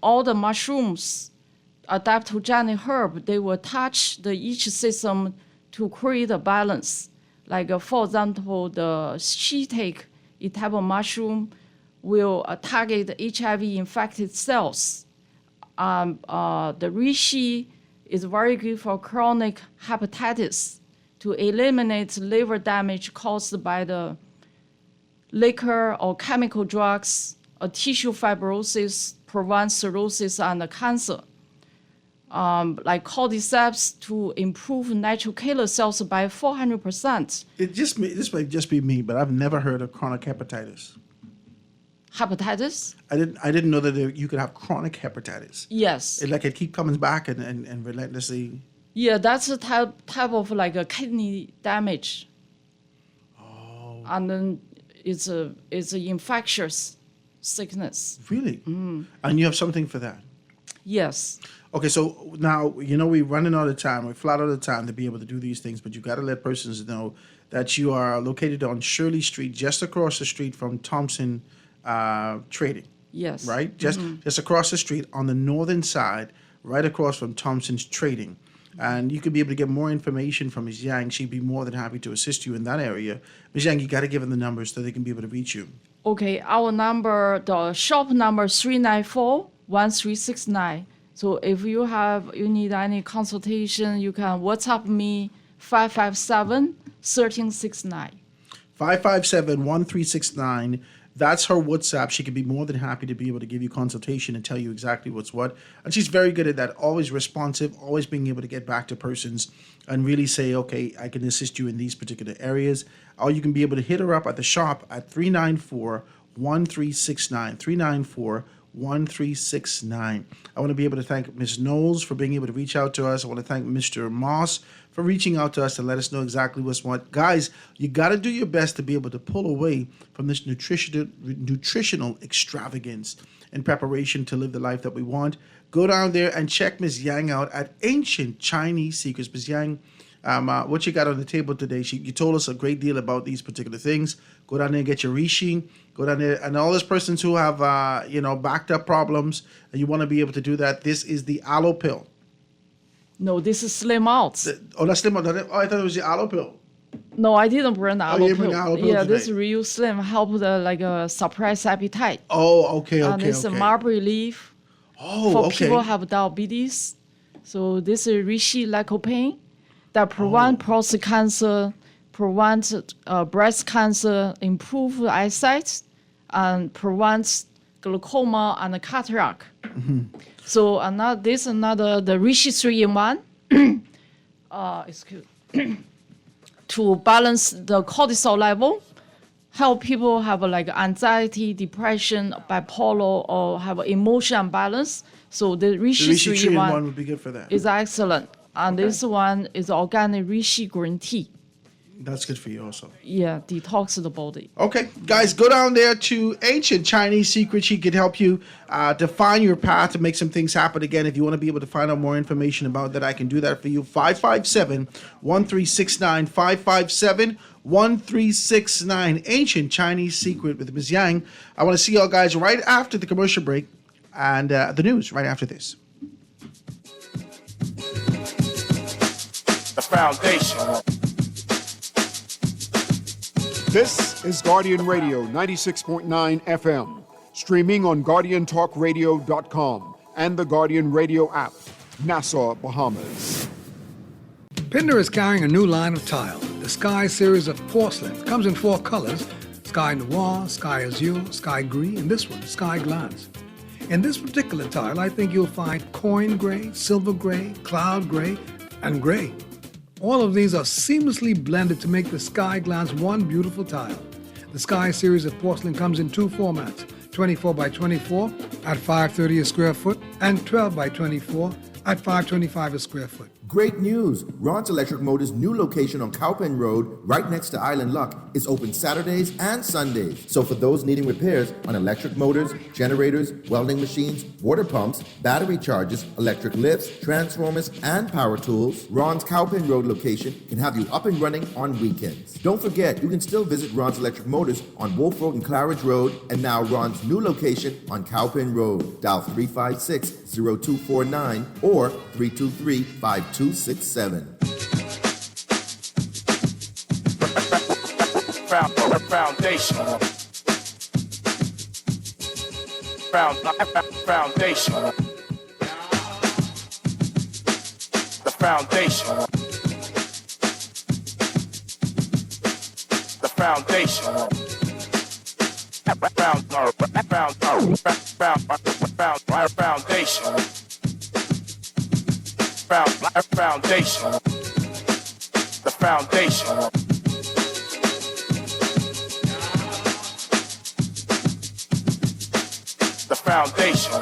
all the mushrooms, adaptogenic herb, they will touch each system to create a balance. Like for example, the shiitake, a type of mushroom, will target HIV-infected cells. The reishi is very good for chronic hepatitis to eliminate liver damage caused by the liquor or chemical drugs, tissue fibrosis, prevent cirrhosis and cancer. Like cordyceps to improve natural killer cells by 400%. This might just be me, but I've never heard of chronic hepatitis. Hepatitis? I didn't know that you could have chronic hepatitis. Yes. It keep coming back and relentlessly. Yeah, that's a type of like a kidney damage. Oh. And then it's a infectious sickness. Really? And you have something for that? Yes. Okay, so now, we're running out of time. We're flat out of time to be able to do these things, but you got to let persons know that you are located on Shirley Street, just across the street from Thompson Trading. Yes. Right? Just across the street on the northern side, right across from Thompson's Trading. And you could be able to get more information from Ms. Yang. She'd be more than happy to assist you in that area. Ms. Yang, you got to give them the numbers so they can be able to reach you. Okay, our number, the shop number 394-1369. So if you need any consultation, you can WhatsApp me 557-1369. 557-1369. That's her WhatsApp. She could be more than happy to be able to give you consultation and tell you exactly what's what. And she's very good at that, always responsive, always being able to get back to persons and really say, okay, I can assist you in these particular areas. Or you can be able to hit her up at the shop at 394-1369. 394-1369. I want to be able to thank Ms. Knowles for being able to reach out to us. I want to thank Mr. Moss for reaching out to us to let us know exactly what's what. Guys, you got to do your best to be able to pull away from this nutritional extravagance in preparation to live the life that we want. Go down there and check Ms. Yang out at Ancient Chinese Secrets. Ms. Yang, what you got on the table today? You told us a great deal about these particular things. Go down there and get your reishi. Go down there, and all those persons who have, backed up problems, and you want to be able to do that, this is the aloe pill. No, this is Slim Out. That's Slim Out. Oh, I thought it was the aloe pill. No, I didn't bring the aloe you pill. bring the aloe pill Yeah, today. this real slim help suppress appetite. Oh, okay. And this is mulberry leaf for people who have diabetes. So this is reishi lycopene that prevent prostate cancer, prevent breast cancer, improve eyesight, and prevents glaucoma and cataract. So the reishi 3-in-1, to balance the cortisol level, help people have anxiety, depression, bipolar, or have emotion imbalance. So the reishi 3-in-1 would be good for that. is excellent. And this one is organic reishi green tea. That's good for you also. Yeah, detox the body. Okay, guys, go down there to Ancient Chinese Secrets. She could help you define your path to make some things happen. Again, if you want to be able to find out more information about that, I can do that for you. 557-1369. 557-1369. Ancient Chinese Secret with Ms. Yang. I want to see y'all guys right after the commercial break and the news right after this. The foundation. This is Guardian Radio 96.9 FM, streaming on GuardianTalkRadio.com and the Guardian Radio app, Nassau, Bahamas. Pinder is carrying a new line of tile, the Sky series of porcelain. It comes in 4 colors, Sky Noir, Sky Azure, Sky Gris, and this one, Sky Glass. In this particular tile, I think you'll find coin gray, silver gray, cloud gray, and gray. All of these are seamlessly blended to make the Sky Glass one beautiful tile. The Sky series of porcelain comes in 2 formats, 24 by 24 at $530 a square foot and 12 by 24 at $525 a square foot. Great news! Ron's Electric Motors' new location on Cowpen Road, right next to Island Luck, is open Saturdays and Sundays. So for those needing repairs on electric motors, generators, welding machines, water pumps, battery chargers, electric lifts, transformers, and power tools, Ron's Cowpen Road location can have you up and running on weekends. Don't forget, you can still visit Ron's Electric Motors on Wolf Road and Claridge Road, and now Ron's new location on Cowpen Road. Dial 356-0249 or 323-5267. Foundation. Foundation. The foundation. The foundation. Foundation. The foundation. The foundation.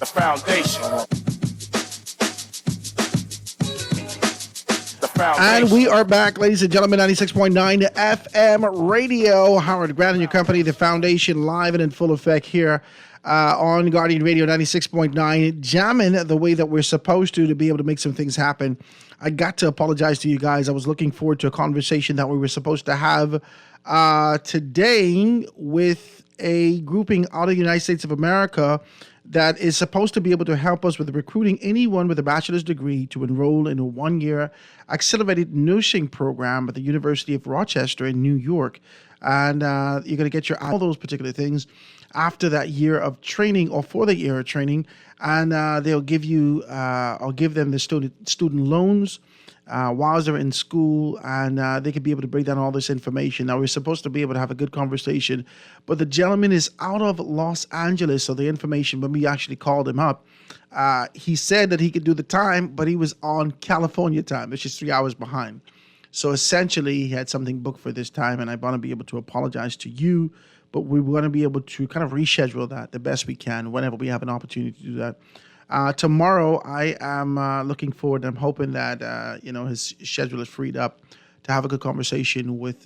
The foundation. And we are back, ladies and gentlemen, 96.9 FM radio. Howard Grant and your company, The Foundation, live and in full effect here on Guardian Radio 96.9, jamming the way that we're supposed to be able to make some things happen. I got to apologize to you guys. I was looking forward to a conversation that we were supposed to have today with a grouping out of the United States of America that is supposed to be able to help us with recruiting anyone with a bachelor's degree to enroll in a one-year accelerated nursing program at the University of Rochester in New York. And you're going to get all those particular things after that year of training or for the year of training. And they'll give you, I'll give them the student loans while they're in school, and they could be able to break down all this information. Now, we're supposed to be able to have a good conversation, but the gentleman is out of Los Angeles, so the information, when we actually called him up, he said that he could do the time, but he was on California time, which is 3 hours behind. So essentially, he had something booked for this time, and I want to be able to apologize to you, but we want to be able to kind of reschedule that the best we can whenever we have an opportunity to do that. Tomorrow, I am looking forward. I'm hoping that his schedule is freed up to have a good conversation with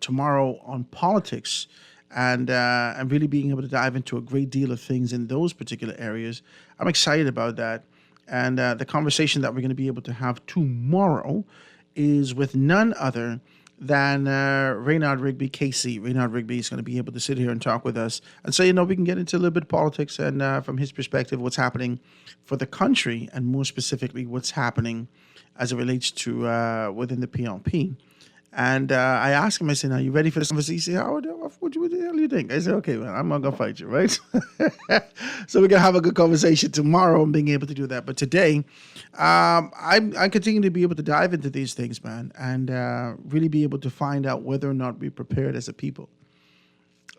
tomorrow on politics, and really being able to dive into a great deal of things in those particular areas. I'm excited about that, and the conversation that we're going to be able to have tomorrow is with none other than Raynard Rigby, KC. Raynard Rigby is going to be able to sit here and talk with us. And so, we can get into a little bit of politics and from his perspective, what's happening for the country, and more specifically, what's happening as it relates to within the PLP. And I asked him, I said, are you ready for this conversation? He said, Howard, what the hell do you think? I said, okay, man, I'm not going to fight you, right? So we're going to have a good conversation tomorrow and being able to do that. But today, I continue to be able to dive into these things, man, and really be able to find out whether or not we're prepared as a people,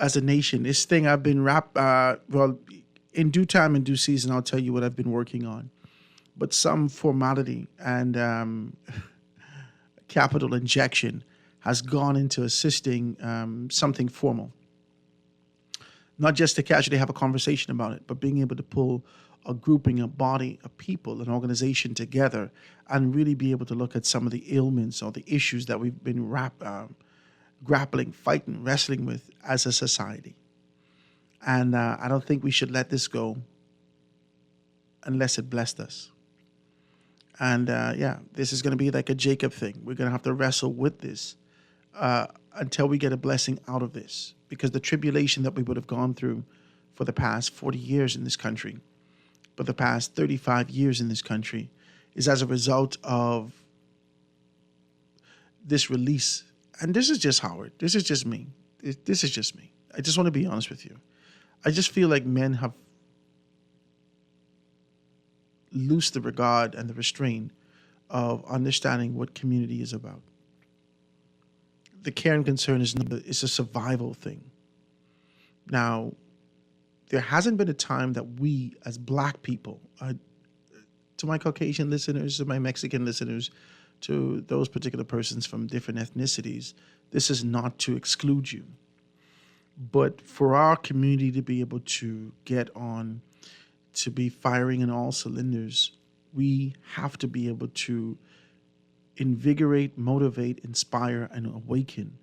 as a nation. This thing I've been in due time, in due season, I'll tell you what I've been working on. But some formality and capital injection has gone into assisting something formal. Not just to casually have a conversation about it, but being able to pull a grouping, a body, a people, an organization together and really be able to look at some of the ailments or the issues that we've been grappling, fighting, wrestling with as a society. And I don't think we should let this go unless it blessed us. And this is going to be like a Jacob thing. We're going to have to wrestle with this until we get a blessing out of this. Because the tribulation that we would have gone through for the past 40 years in this country, for the past 35 years in this country, is as a result of this release. And this is just Howard. This is just me. This is just me. I just want to be honest with you. I just feel like men have loose the regard and the restraint of understanding what community is about. The care and concern is a survival thing. Now, there hasn't been a time that we as Black people, to my Caucasian listeners, to my Mexican listeners, to those particular persons from different ethnicities, this is not to exclude you. But for our community to be able to get on, to be firing in all cylinders, we have to be able to invigorate, motivate, inspire, and awaken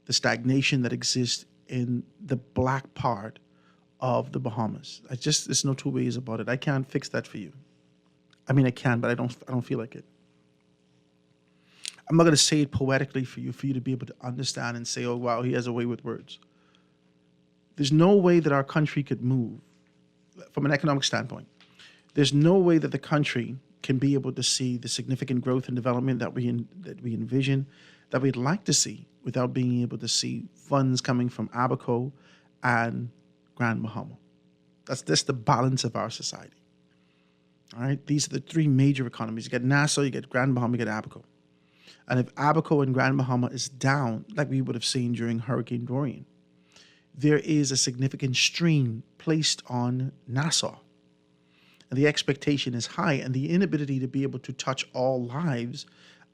the stagnation that exists in the black part of the Bahamas. There's no two ways about it. I can't fix that for you. I mean, I can, but I don't feel like it. I'm not going to say it poetically for you to be able to understand and say, oh, wow, he has a way with words. There's no way that our country could move from an economic standpoint. There's no way that the country can be able to see the significant growth and development that we envision, that we'd like to see, without being able to see funds coming from Abaco and Grand Bahama. That's the balance of our society. All right, these are the three major economies. You get Nassau, you get Grand Bahama, you get Abaco. And if Abaco and Grand Bahama is down, like we would have seen during Hurricane Dorian, there is a significant strain placed on Nassau. And the expectation is high, and the inability to be able to touch all lives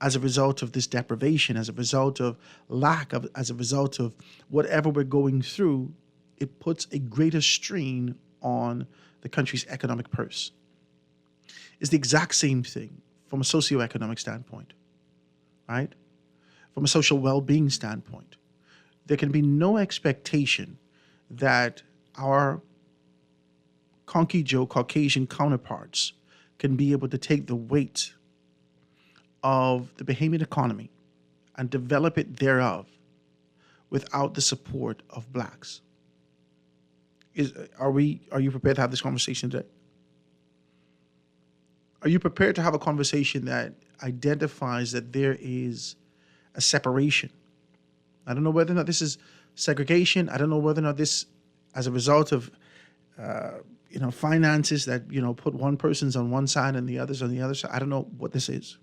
as a result of this deprivation, as a result of lack of, as a result of whatever we're going through, it puts a greater strain on the country's economic purse. It's the exact same thing from a socioeconomic standpoint, right? From a social well-being standpoint. There can be no expectation that our Conky Joe Caucasian counterparts can be able to take the weight of the Bahamian economy and develop it thereof without the support of blacks. Are you prepared to have this conversation today? Are you prepared to have a conversation that identifies that there is a separation? I don't know whether or not this is segregation. I don't know whether or not this, as a result of finances that put one person's on one side and the others on the other side. I don't know what this is.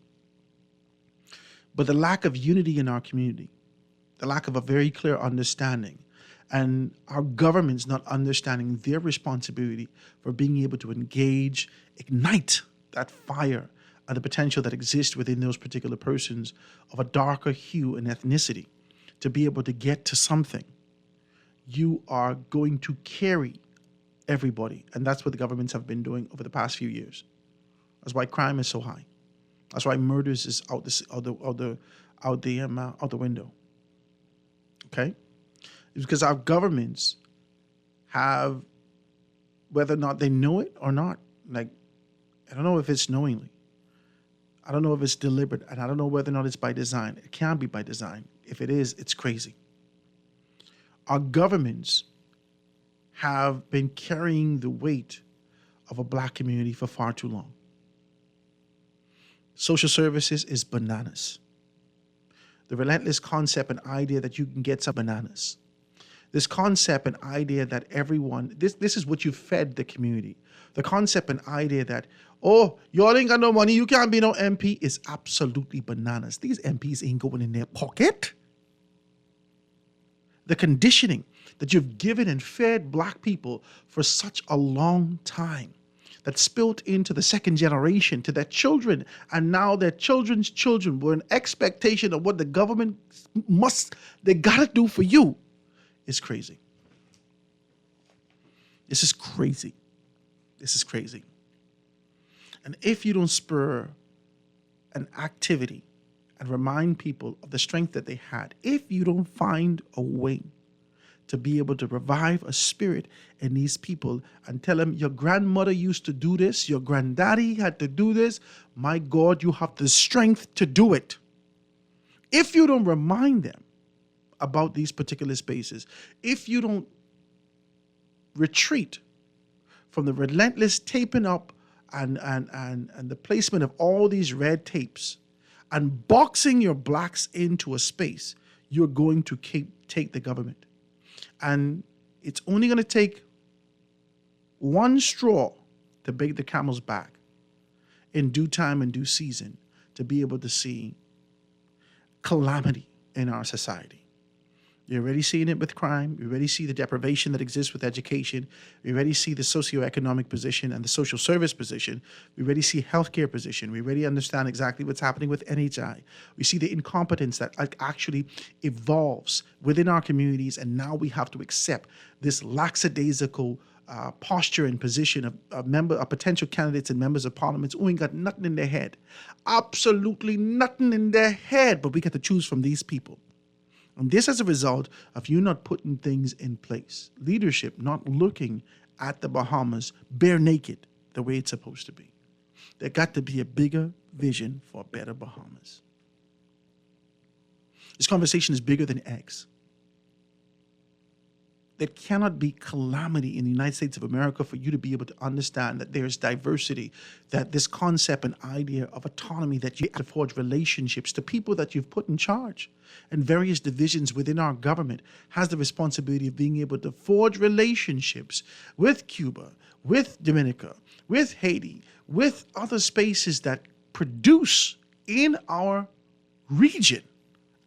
But the lack of unity in our community, the lack of a very clear understanding, and our governments not understanding their responsibility for being able to engage, ignite that fire and the potential that exists within those particular persons of a darker hue and ethnicity to be able to get to something. You are going to carry everybody, and that's what the governments have been doing over the past few years. That's why crime is so high. That's why murders is out the window. Okay, it's because our governments have, whether or not they know it or not, like, I don't know if it's knowingly, I don't know if it's deliberate, and I don't know whether or not it's by design. It can't be by design. If it is, it's crazy. Our governments have been carrying the weight of a black community for far too long. Social services is bananas. The relentless concept and idea that you can get some bananas. This concept and idea that everyone, this is what you fed the community. The concept and idea that, oh, y'all ain't got no money, you can't be no MP, is absolutely bananas. These MPs ain't going in their pocket. The conditioning that you've given and fed black people for such a long time, that spilled into the second generation, to their children, and now their children's children, were an expectation of what the government they gotta do for you, is crazy. This is crazy. This is crazy. And if you don't spur an activity and remind people of the strength that they had, if you don't find a way to be able to revive a spirit in these people and tell them, your grandmother used to do this, your granddaddy had to do this, my God, you have the strength to do it. If you don't remind them about these particular spaces, if you don't retreat from the relentless taping up and the placement of all these red tapes and boxing your blacks into a space, you're going to take the government. And it's only going to take one straw to break the camel's back in due time and due season to be able to see calamity in our society. You're already seeing it with crime. You already see the deprivation that exists with education. We already see the socioeconomic position and the social service position. We already see healthcare position. We already understand exactly what's happening with NHI. We see the incompetence that actually evolves within our communities, and now we have to accept this lackadaisical posture and position of potential candidates and members of parliament who ain't got nothing in their head. Absolutely nothing in their head, but we get to choose from these people. And this as a result of you not putting things in place. Leadership not looking at the Bahamas bare naked the way it's supposed to be. There got to be a bigger vision for a better Bahamas. This conversation is bigger than eggs. There cannot be calamity in the United States of America for you to be able to understand that there's diversity, that this concept and idea of autonomy, that you have to forge relationships to people that you've put in charge. And various divisions within our government has the responsibility of being able to forge relationships with Cuba, with Dominica, with Haiti, with other spaces that produce in our region.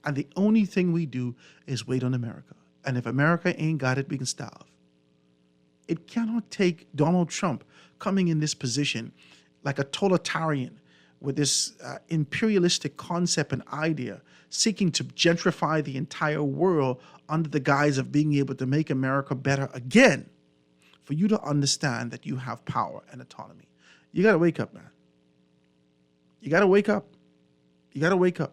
And the only thing we do is wait on America. And if America ain't got it, we can starve. It cannot take Donald Trump coming in this position like a totalitarian with this imperialistic concept and idea, seeking to gentrify the entire world under the guise of being able to make America better again, for you to understand that you have power and autonomy. You got to wake up, man. You got to wake up. You got to wake up.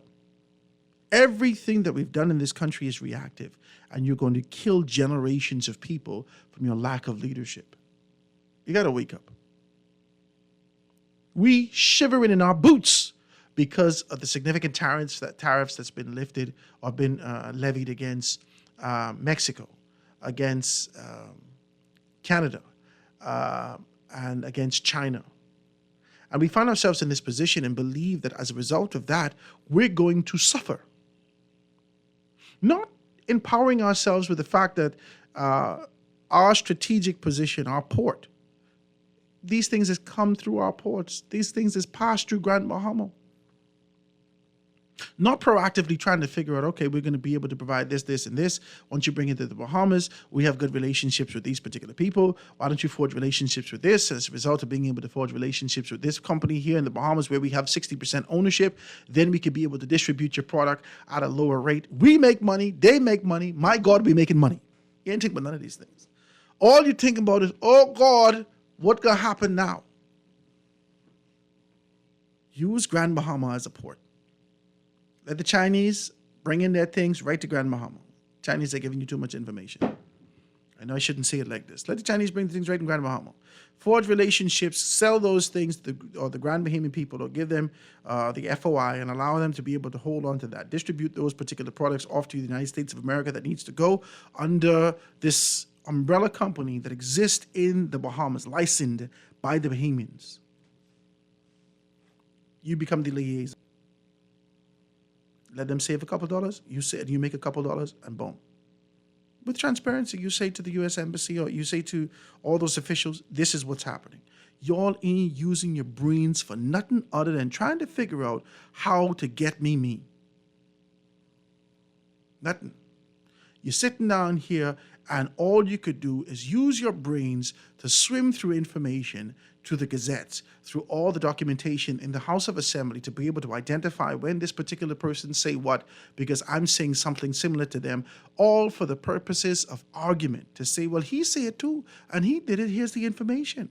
Everything that we've done in this country is reactive, and you're going to kill generations of people from your lack of leadership. You got to wake up. We shivering in our boots because of the significant tariffs that's been lifted or been levied against Mexico, against Canada, and against China. And we find ourselves in this position and believe that as a result of that, we're going to suffer. Not empowering ourselves with the fact that our strategic position, our port, these things has come through our ports. These things has passed through Grand Bahama. Not proactively trying to figure out, okay, we're going to be able to provide this, this, and this. Once you bring it to the Bahamas, we have good relationships with these particular people. Why don't you forge relationships with this? As a result of being able to forge relationships with this company here in the Bahamas where we have 60% ownership, then we could be able to distribute your product at a lower rate. We make money. They make money. My God, we making money. You ain't thinking about none of these things. All you're thinking about is, oh God, what gonna happen now? Use Grand Bahama as a port. Let the Chinese bring in their things right to Grand Bahama. Chinese are giving you too much information. I know I shouldn't say it like this. Let the Chinese bring the things right in Grand Bahama. Forge relationships, sell those things to the Grand Bahamian people, or give them the FOI and allow them to be able to hold on to that. Distribute those particular products off to the United States of America that needs to go under this umbrella company that exists in the Bahamas, licensed by the Bahamians. You become the liaison. Let them save a couple dollars. You make a couple dollars, and boom. With transparency, you say to the U.S. Embassy, or you say to all those officials, this is what's happening. Y'all ain't using your brains for nothing other than trying to figure out how to get me. Nothing. You're sitting down here, and all you could do is use your brains to swim through information, through the gazettes, through all the documentation in the House of Assembly to be able to identify when this particular person say what, because I'm saying something similar to them, all for the purposes of argument, to say, well, he said it too, and he did it, here's the information.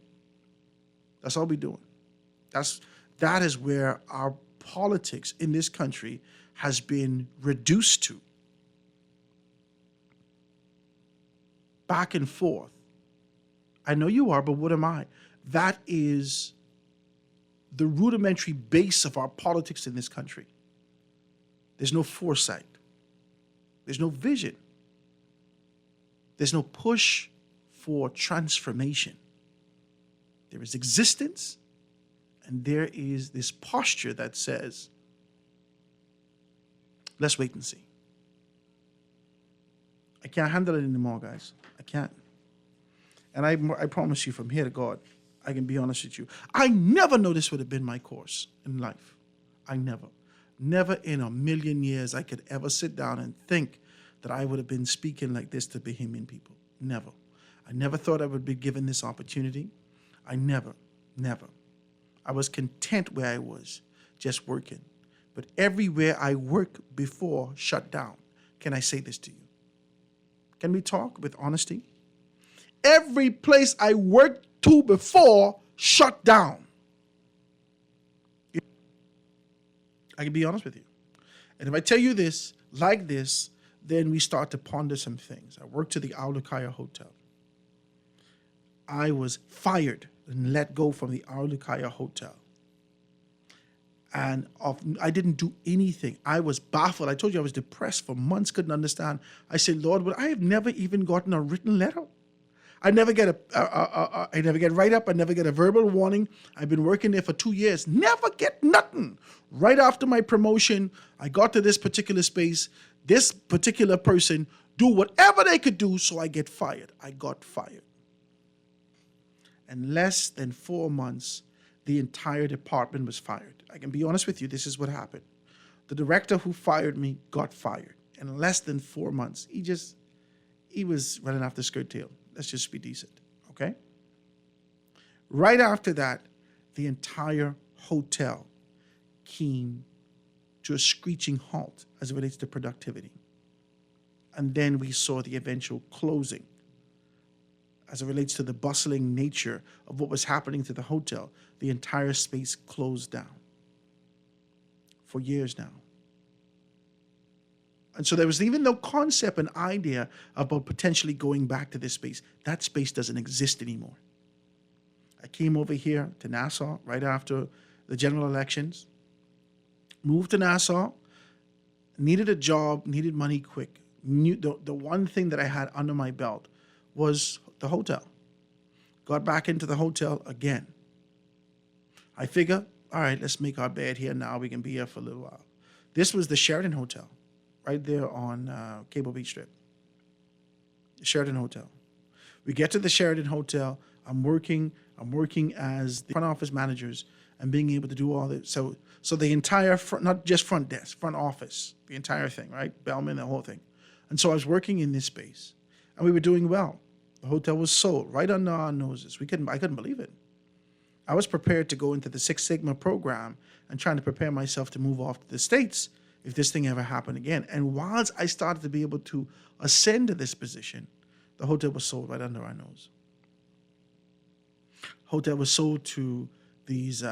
That's all we're doing. That is where our politics in this country has been reduced to. Back and forth. I know you are, but what am I? That is the rudimentary base of our politics in this country. There's no foresight. There's no vision. There's no push for transformation. There is existence, and there is this posture that says, let's wait and see. I can't handle it anymore, guys. I can't. And I promise you from here to God, I can be honest with you. I never know this would have been my course in life. I never in a million years I could ever sit down and think that I would have been speaking like this to Bahamian people. Never. I never thought I would be given this opportunity. I never. I was content where I was, just working. But everywhere I worked before shut down. Can I say this to you? Can we talk with honesty? Every place I worked to before shut down. I can be honest with you. And if I tell you this, like this, then we start to ponder some things. I worked to the Aulukaya Hotel. I was fired and let go from the Aulukaya Hotel. And I didn't do anything. I was baffled. I told you I was depressed for months, couldn't understand. I said, Lord, but I have never even gotten a written letter. I never get I never get write-up. I never get a verbal warning. I've been working there for 2 years. Never get nothing. Right after my promotion, I got to this particular space. This particular person do whatever they could do, so I get fired. I got fired. In less than 4 months, the entire department was fired. I can be honest with you. This is what happened. The director who fired me got fired. In less than 4 months, he was running after skirt tail. Let's just be decent, okay? Right after that, the entire hotel came to a screeching halt as it relates to productivity. And then we saw the eventual closing as it relates to the bustling nature of what was happening to the hotel. The entire space closed down for years now. And so there was even no concept and idea about potentially going back to this space. That space doesn't exist anymore. I came over here to Nassau right after the general elections, moved to Nassau, needed a job, needed money quick. The one thing that I had under my belt was the hotel. Got back into the hotel again. I figure, all right, let's make our bed here now. We can be here for a little while. This was the Sheraton Hotel, right there on Cable Beach Strip. The Sheraton Hotel. We get to the Sheraton Hotel. I'm working as the front office managers and being able to do all this. So the entire front, not just front desk, front office, the entire thing, right? Bellman, the whole thing. And so I was working in this space, and we were doing well. The hotel was sold right under our noses. I couldn't believe it. I was prepared to go into the Six Sigma program and trying to prepare myself to move off to the States if this thing ever happened again. And whilst I started to be able to ascend to this position, the hotel was sold right under our nose. Hotel was sold to these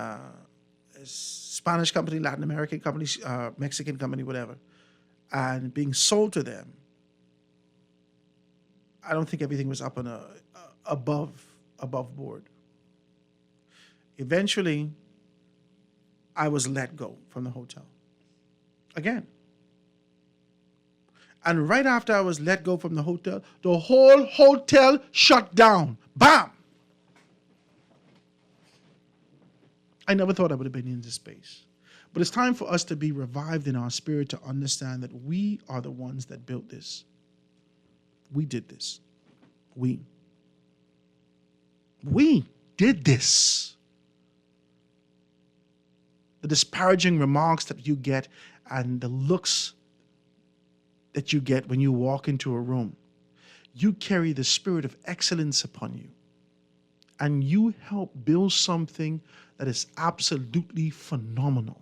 Spanish company, Latin American companies, Mexican company, whatever, and being sold to them. I don't think everything was up on above board. Eventually, I was let go from the hotel. Again. And right after I was let go from the whole hotel shut down. Bam! I never thought I would have been in this space. But it's time for us to be revived in our spirit to understand that we are the ones that built this. We did this. We did this. The disparaging remarks that you get and the looks that you get when you walk into a room, you carry the spirit of excellence upon you. And you help build something that is absolutely phenomenal.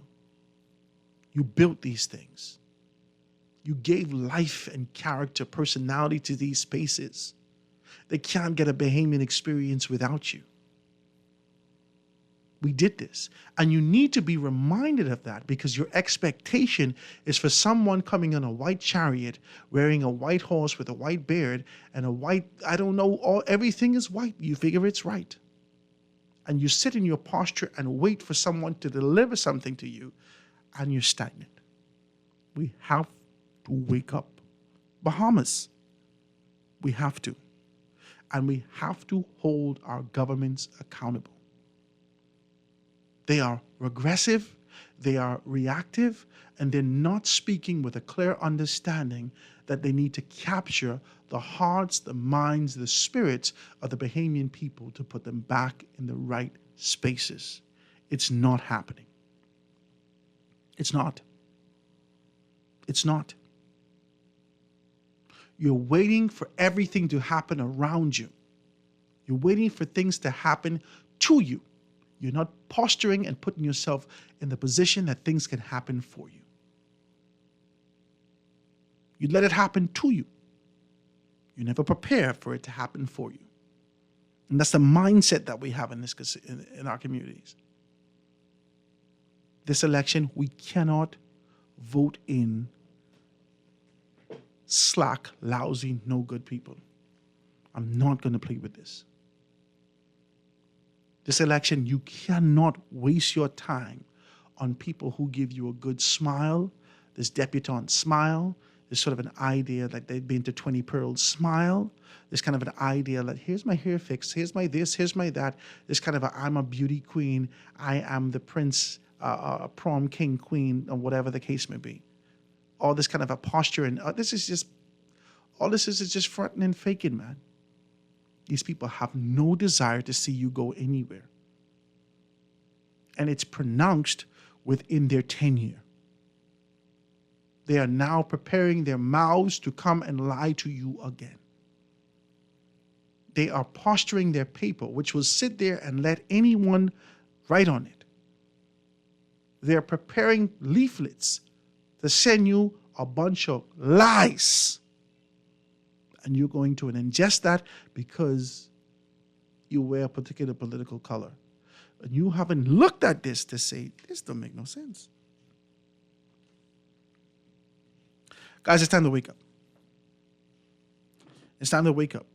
You built these things. You gave life and character, personality to these spaces. They can't get a Bahamian experience without you. We did this. And you need to be reminded of that because your expectation is for someone coming on a white chariot, wearing a white horse with a white beard and a white, everything is white. You figure it's right. And you sit in your posture and wait for someone to deliver something to you, and you're stagnant. We have to wake up. Bahamas, we have to. And we have to hold our governments accountable. They are regressive, they are reactive, and they're not speaking with a clear understanding that they need to capture the hearts, the minds, the spirits of the Bahamian people to put them back in the right spaces. It's not happening. It's not. It's not. You're waiting for everything to happen around you. You're waiting for things to happen to you. You're not posturing and putting yourself in the position that things can happen for you. You let it happen to you. You never prepare for it to happen for you. And that's the mindset that we have in our communities. This election, we cannot vote in slack, lousy, no good people. I'm not going to play with this. This election, you cannot waste your time on people who give you a good smile, this debutante smile, this sort of an idea like they've been to 20 Pearls smile, this kind of an idea like, here's my hair fix, here's my this, here's my that, this kind of a, I'm a beauty queen, I am the prince, prom king, queen, or whatever the case may be. All this kind of a posture, and all this is just fronting and faking, man. These people have no desire to see you go anywhere. And it's pronounced within their tenure. They are now preparing their mouths to come and lie to you again. They are posturing their paper, which will sit there and let anyone write on it. They're preparing leaflets to send you a bunch of lies. And you're going to ingest that because you wear a particular political color. And you haven't looked at this to say, this don't make no sense. Guys, it's time to wake up. It's time to wake up.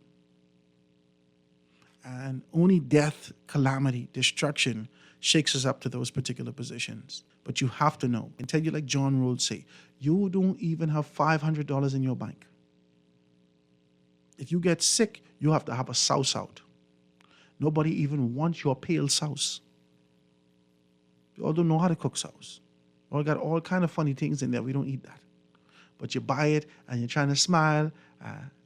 And only death, calamity, destruction shakes us up to those particular positions. But you have to know, and tell you like John Rhodes say, you don't even have $500 in your bank. If you get sick, you have to have a sauce out. Nobody even wants your pale sauce. You all don't know how to cook sauce. You all got all kind of funny things in there. We don't eat that. But you buy it and you're trying to smile.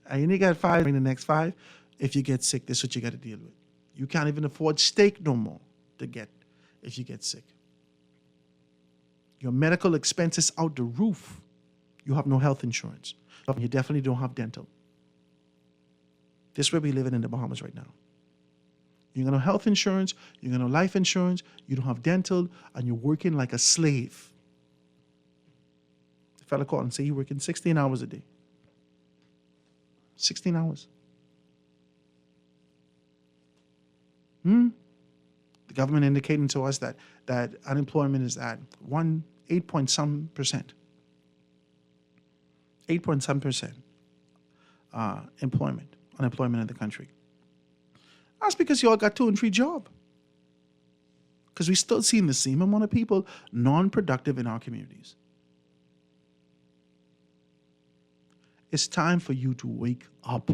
And you only got 5 in the next 5. If you get sick, this is what you got to deal with. You can't even afford steak no more to get if you get sick. Your medical expenses out the roof. You have no health insurance. You definitely don't have dental. This is where we living in the Bahamas right now. You got no health insurance, you got no life insurance, you don't have dental, and you're working like a slave. The fella called and say you're working 16 hours a day. 16 hours. The government indicating to us that unemployment is at 8.some%. 8.some% unemployment in the country. That's because you all got 2 and 3 jobs. Because we still seeing the same amount of people non-productive in our communities. It's time for you to wake up.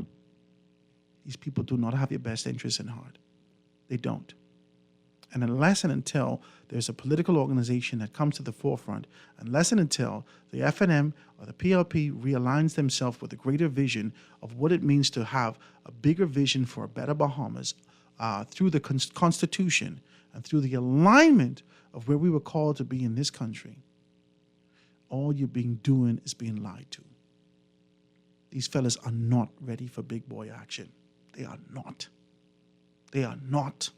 These people do not have your best interests in heart. They don't. And unless and until there's a political organization that comes to the forefront, unless and until the FNM or the PLP realigns themselves with a greater vision of what it means to have a bigger vision for a better Bahamas through the Constitution and through the alignment of where we were called to be in this country, all you're doing is being lied to. These fellas are not ready for big boy action. They are not. They are not.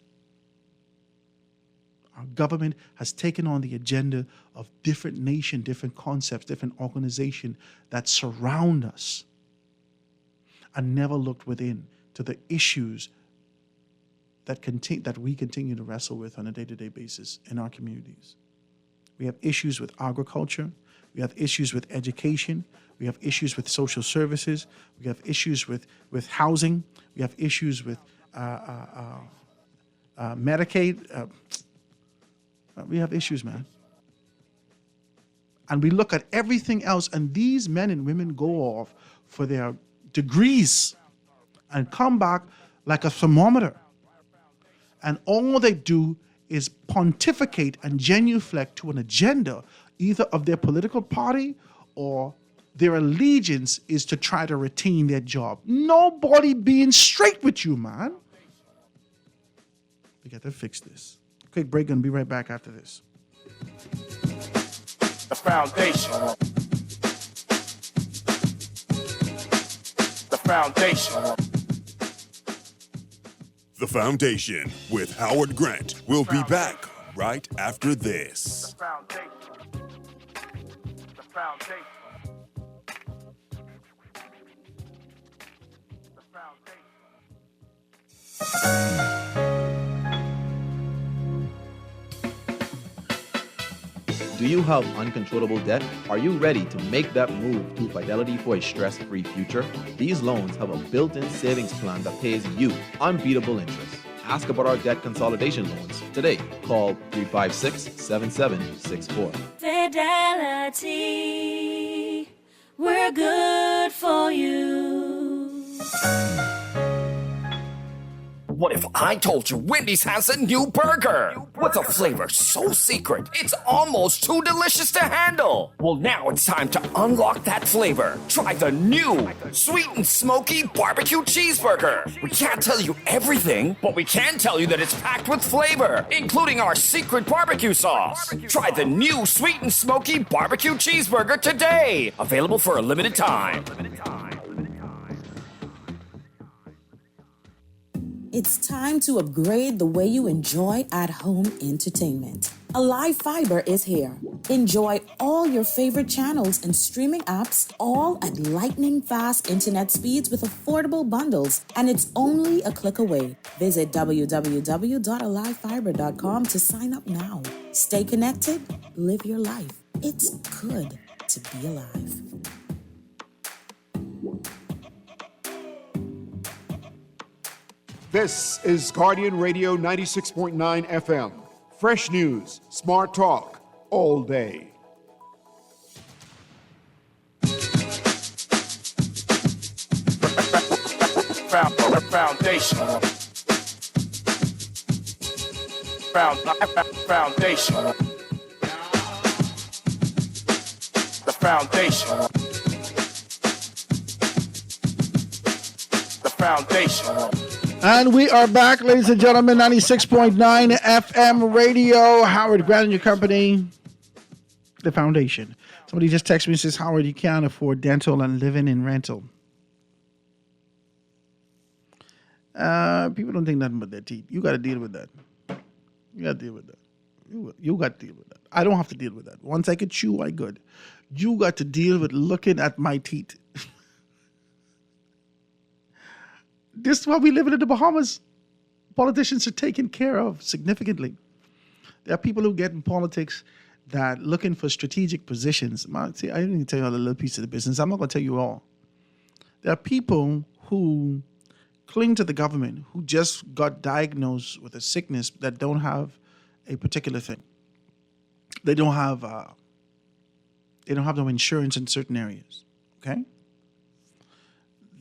Our government has taken on the agenda of different nations, different concepts, different organizations that surround us and never looked within to the issues that we continue to wrestle with on a day-to-day basis in our communities. We have issues with agriculture. We have issues with education. We have issues with social services. We have issues with housing. We have issues with Medicaid. We have issues, man. And we look at everything else, and these men and women go off for their degrees and come back like a thermometer. And all they do is pontificate and genuflect to an agenda, either of their political party or their allegiance is to try to retain their job. Nobody being straight with you, man. We got to fix this. Quick break, gonna be right back after this. The foundation. foundation. The Foundation with Howard Grant. We'll be back right after this. The foundation. Do you have uncontrollable debt? Are you ready to make that move to Fidelity for a stress-free future? These loans have a built-in savings plan that pays you unbeatable interest. Ask about our debt consolidation loans today. Call 356-7764. Fidelity, we're good for you. What if I told you Wendy's has a new burger? With a flavor so secret, it's almost too delicious to handle. Well, now it's time to unlock that flavor. Try the new sweet and smoky barbecue cheeseburger. We can't tell you everything, but we can tell you that it's packed with flavor, including our secret barbecue sauce. Try the new sweet and smoky barbecue cheeseburger today. Available for a limited time. It's time to upgrade the way you enjoy at-home entertainment. Alive Fiber is here. Enjoy all your favorite channels and streaming apps, all at lightning-fast internet speeds with affordable bundles, and it's only a click away. Visit www.alivefiber.com to sign up now. Stay connected, live your life. It's good to be alive. This is Guardian Radio 96.9 FM. Fresh news, smart talk, all day. Foundation. Foundation. The foundation. The foundation. And we are back, ladies and gentlemen, 96.9 FM radio. Howard Grant and your company, The Foundation. Somebody just texted me and says, Howard, you can't afford dental and living in rental. People don't think nothing but their teeth. You got to deal with that. You got to deal with that. You got to deal with that. I don't have to deal with that. Once I could chew, I good. You got to deal with looking at my teeth. This is why we live in the Bahamas. Politicians are taken care of significantly. There are people who get in politics that looking for strategic positions. See, I didn't even tell you all the little piece of the business. I'm not going to tell you all. There are people who cling to the government who just got diagnosed with a sickness that don't have a particular thing. They don't have no insurance in certain areas. Okay.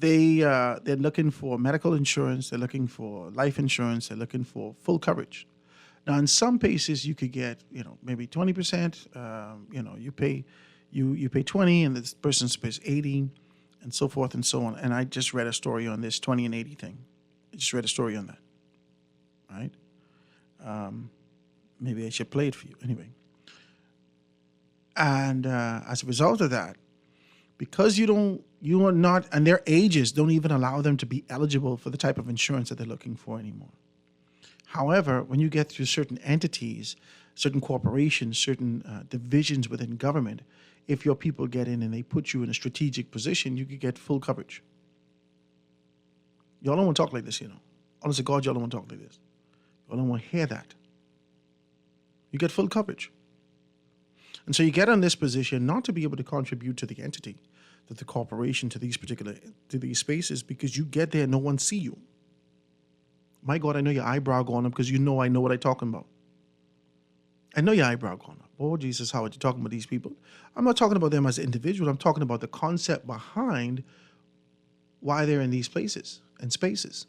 They're looking for medical insurance, they're looking for life insurance, they're looking for full coverage. Now, in some places, you could get, maybe 20%. You pay 20, and this person pays 80, and so forth and so on. And I just read a story on this 20 and 80 thing. I just read a story on that. Right? Maybe I should play it for you anyway. And as a result of that, because you are not, and their ages don't even allow them to be eligible for the type of insurance that they're looking for anymore. However, when you get to certain entities, certain corporations, certain divisions within government, if your people get in and they put you in a strategic position, you could get full coverage. Y'all don't want to talk like this, Honest to God, y'all don't want to talk like this. Y'all don't want to hear that. You get full coverage. And so you get in this position not to be able to contribute to the entity, to the corporation, to these spaces, because you get there and no one see you. My God, I know your eyebrow going up because I know what I'm talking about. I know your eyebrow going up. Oh, Jesus, how are you talking about these people? I'm not talking about them as an individual. I'm talking about the concept behind why they're in these places and spaces.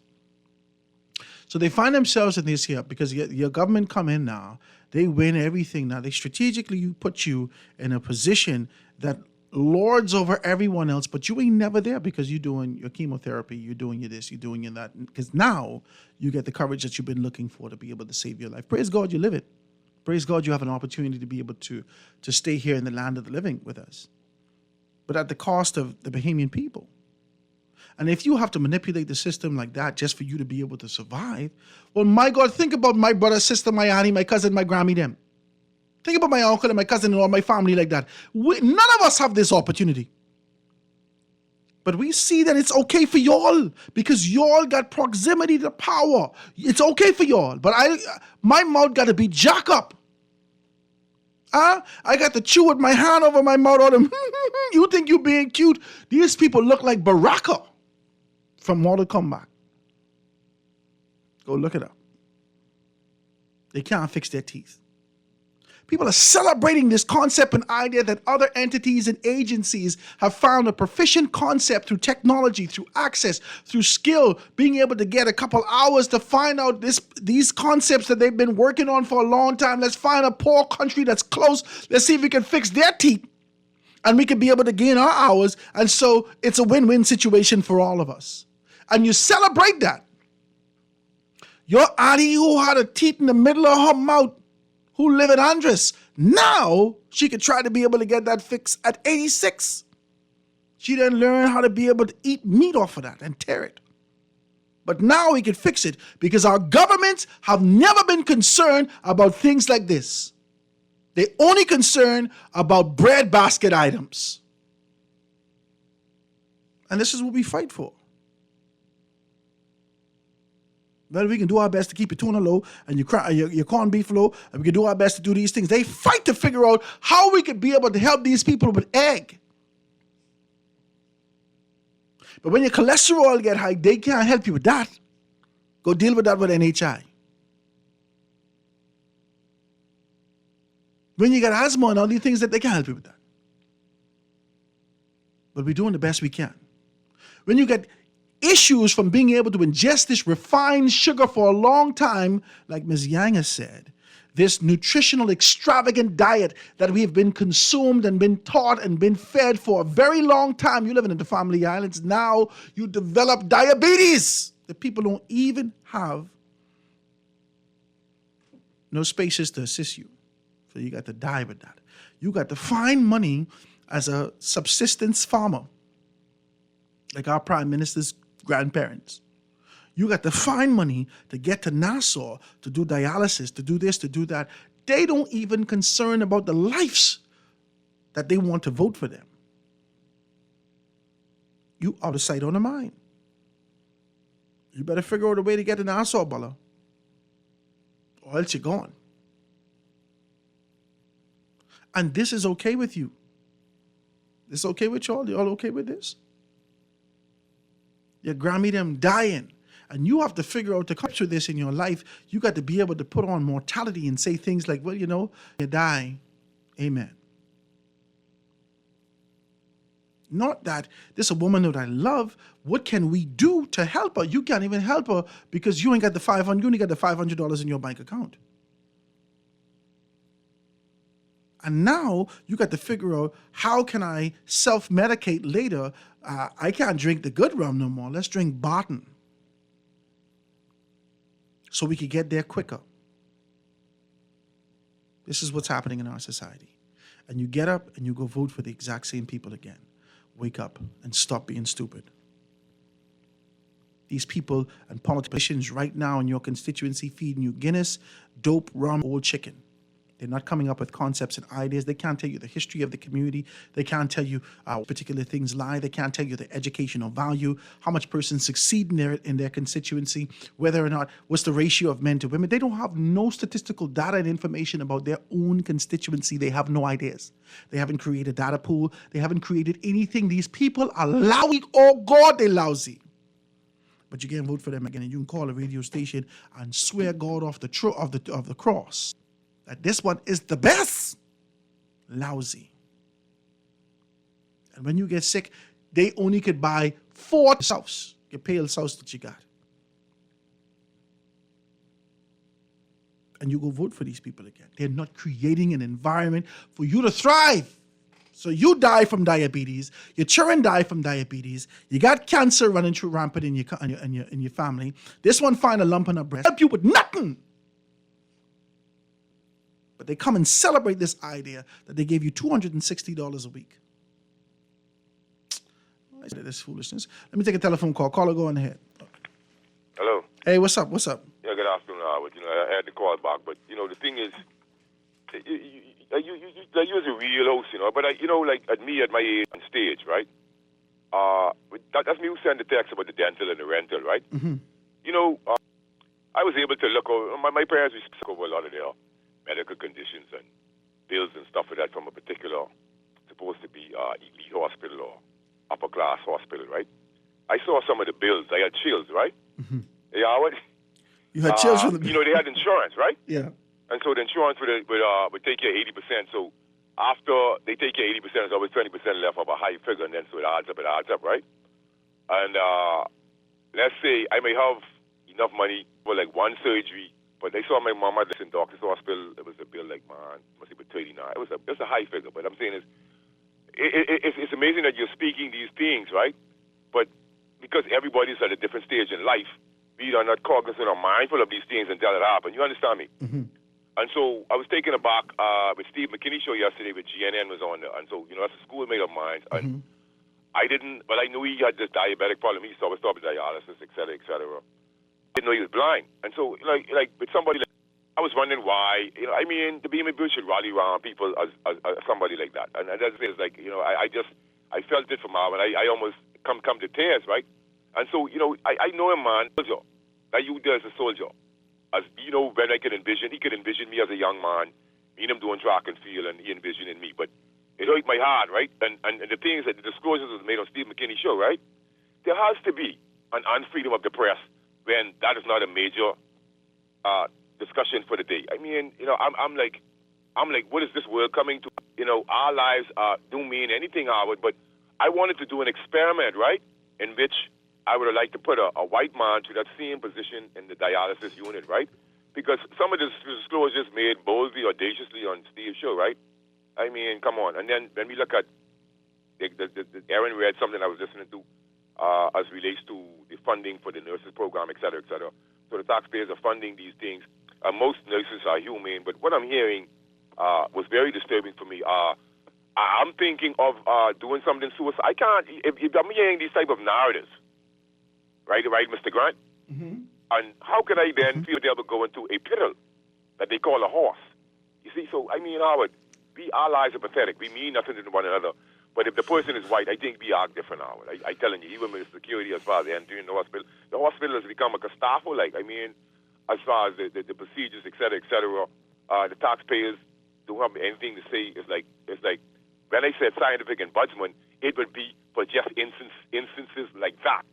So they find themselves in this here because your government come in now. They win everything. Now they strategically put you in a position that lords over everyone else, but you ain't never there because you're doing your chemotherapy, you're doing your this, you're doing your that. Because now you get the coverage that you've been looking for to be able to save your life. Praise God, you live it. Praise God, you have an opportunity to be able to stay here in the land of the living with us. But at the cost of the Bahamian people. And if you have to manipulate the system like that just for you to be able to survive, well, my God, think about my brother, sister, my auntie, my cousin, my Grammy, them. Think about my uncle and my cousin and all my family like that. None of us have this opportunity. But we see that it's okay for y'all because y'all got proximity to power. It's okay for y'all. But my mouth got to be jack up. I got to chew with my hand over my mouth. All them, you think you being cute? These people look like Baraka from Mortal Kombat. Go look it up. They can't fix their teeth. People are celebrating this concept and idea that other entities and agencies have found a proficient concept through technology, through access, through skill, being able to get a couple hours to find out these concepts that they've been working on for a long time. Let's find a poor country that's close. Let's see if we can fix their teeth and we can be able to gain our hours. And so it's a win-win situation for all of us. And you celebrate that. Your auntie who had a teeth in the middle of her mouth, who live in Andres, now she could try to be able to get that fixed at 86. She didn't learn how to be able to eat meat off of that and tear it. But now we can fix it because our governments have never been concerned about things like this. They're only concerned about bread basket items. And this is what we fight for. Well, we can do our best to keep your tuna low and your corned beef low, and we can do our best to do these things. They fight to figure out how we could be able to help these people with egg. But when your cholesterol get high, they can't help you with that. Go deal with that with NHI. When you got asthma and all these things, that they can't help you with that. But we're doing the best we can. When you get issues from being able to ingest this refined sugar for a long time, like Ms. Yang has said, this nutritional extravagant diet that we have been consumed and been taught and been fed for a very long time. You living in the Family Islands, now you develop diabetes. The people don't even have no spaces to assist you. So you got to die with that. You got to find money as a subsistence farmer, like our Prime Minister's grandparents. You got to find money to get to Nassau, to do dialysis, to do this, to do that. They don't even concern about the lives that they want to vote for them. You out of sight, out of mind. You better figure out a way to get to Nassau, Bala, or else you're gone. And this is okay with you. This is okay with y'all? Y'all okay with this? Your Grammy them dying. And you have to figure out to capture this in your life. You got to be able to put on mortality and say things like, well, you know, you die. Amen. Not that this is a woman that I love. What can we do to help her? You can't even help her because you ain't got the $500. You only got the $500 in your bank account. And now you got to figure out, how can I self-medicate later? I can't drink the good rum no more. Let's drink Barton. So we could get there quicker. This is what's happening in our society. And you get up and you go vote for the exact same people again. Wake up and stop being stupid. These people and politicians right now in your constituency feeding you Guinness, dope, rum, old chicken. They're not coming up with concepts and ideas. They can't tell you the history of the community. They can't tell you how particular things lie. They can't tell you the educational value, how much persons succeed in their constituency, whether or not, what's the ratio of men to women. They don't have no statistical data and information about their own constituency. They have no ideas. They haven't created data pool. They haven't created anything. These people are lousy. Oh God, they're lousy. But you can vote for them again, and you can call a radio station and swear God off the cross that this one is the best. Lousy. And when you get sick, they only could buy 4 sauce, your pale sauce that you got. And you go vote for these people again. They're not creating an environment for you to thrive. So you die from diabetes. Your children die from diabetes. You got cancer running through rampant in your family. This one find a lump in her breast. Help you with nothing. But they come and celebrate this idea that they gave you $260 a week. I said this foolishness. Let me take a telephone call. Caller, go on ahead. Hello. Hey, what's up? What's up? Yeah, good afternoon, Howard. I had to call back, but the thing is, you was a real host, But at my age on stage, right? That's me who sent the text about the dental and the rental, right? Mm-hmm. I was able to look over. My parents used to look over a lot of their medical conditions and bills and stuff like that from a particular, supposed to be elite hospital or upper class hospital, right? I saw some of the bills. I had chills, right? Mm-hmm. Yeah, Howard. You had chills from the they had insurance, right? Yeah. And so the insurance would take care 80%. So after they take care 80%, there's always 20% left of a high figure, and then so it adds up, right? And let's say I may have enough money for like one surgery, but they saw my mom at the doctor's hospital. It was a bill like, man, must have been 39. It was a high figure, but I'm saying it's amazing that you're speaking these things, right? But because everybody's at a different stage in life, we are not cognizant or mindful of these things until it happens. You understand me? Mm-hmm. And so I was taken aback with Steve McKinney show yesterday with GNN was on there. And so, that's a schoolmate of mine. And I didn't, but I knew he had this diabetic problem. He was stopping dialysis, et cetera, et cetera. Didn't know he was blind. And so, like with somebody like, I was wondering why, the BMB should rally around people as somebody like that. And that's like, I felt it from Marvin. I almost come to tears, right? And so, I know him, man, soldier. That you there as a soldier. As, when he could envision me as a young man, me and him doing track and field, and he envisioning me. But it hurt my heart, right? And the things that the disclosures was made on Steve McKinney show, right? There has to be an unfreedom of the press when that is not a major discussion for the day. I'm like, what is this world coming to? Our lives don't mean anything, Howard, but I wanted to do an experiment, right? In which I would have liked to put a white man to that same position in the dialysis unit, right? Because some of the disclosures made boldly, audaciously on Steve's show, right? Come on. And then when we look at, Aaron read something I was listening to as relates to the funding for the nurses program, et cetera, et cetera. So the taxpayers are funding these things. Most nurses are humane, but what I'm hearing was very disturbing for me. I'm thinking of doing something suicide. I can't, if I'm hearing these type of narratives, right, Mr. Grant? Mm-hmm. And how can I then feel they will go into a piddle that they call a horse? You see, so, Howard, our lives are pathetic. We mean nothing to one another. But if the person is white, I think we are different, Howard. I telling you, even with the security as far as entering the hospital has become a Gestapo, as far as the procedures, et cetera, the taxpayers don't have anything to say. It's like when I said scientific ombudsman, it would be for just instances like that.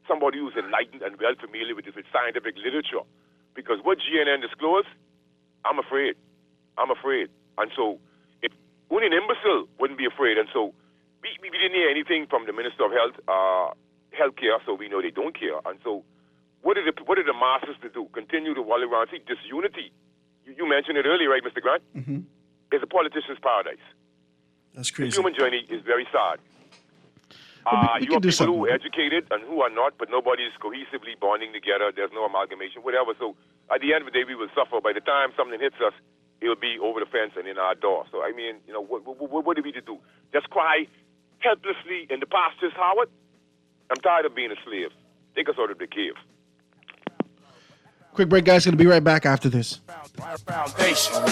Somebody who's enlightened and well familiar with scientific literature. Because what GNN disclosed, I'm afraid. And so, if only an imbecile wouldn't be afraid. And so, we didn't hear anything from the Minister of Healthcare, so we know they don't care. And so, what are the masses to do? Continue to wall around. See, disunity. You mentioned it earlier, right, Mr. Grant? Mm-hmm. It's a politician's paradise. That's crazy. The human journey is very sad. We you have do people who something. are educated and who are not, but nobody is cohesively bonding together. There's no amalgamation, whatever. So at the end of the day, we will suffer. By the time something hits us, it will be over the fence and in our door. So, what do we do? Just cry helplessly in the pastures, Howard? I'm tired of being a slave. Take us out of the cave. Quick break, guys. Going to be right back after this. Foundation.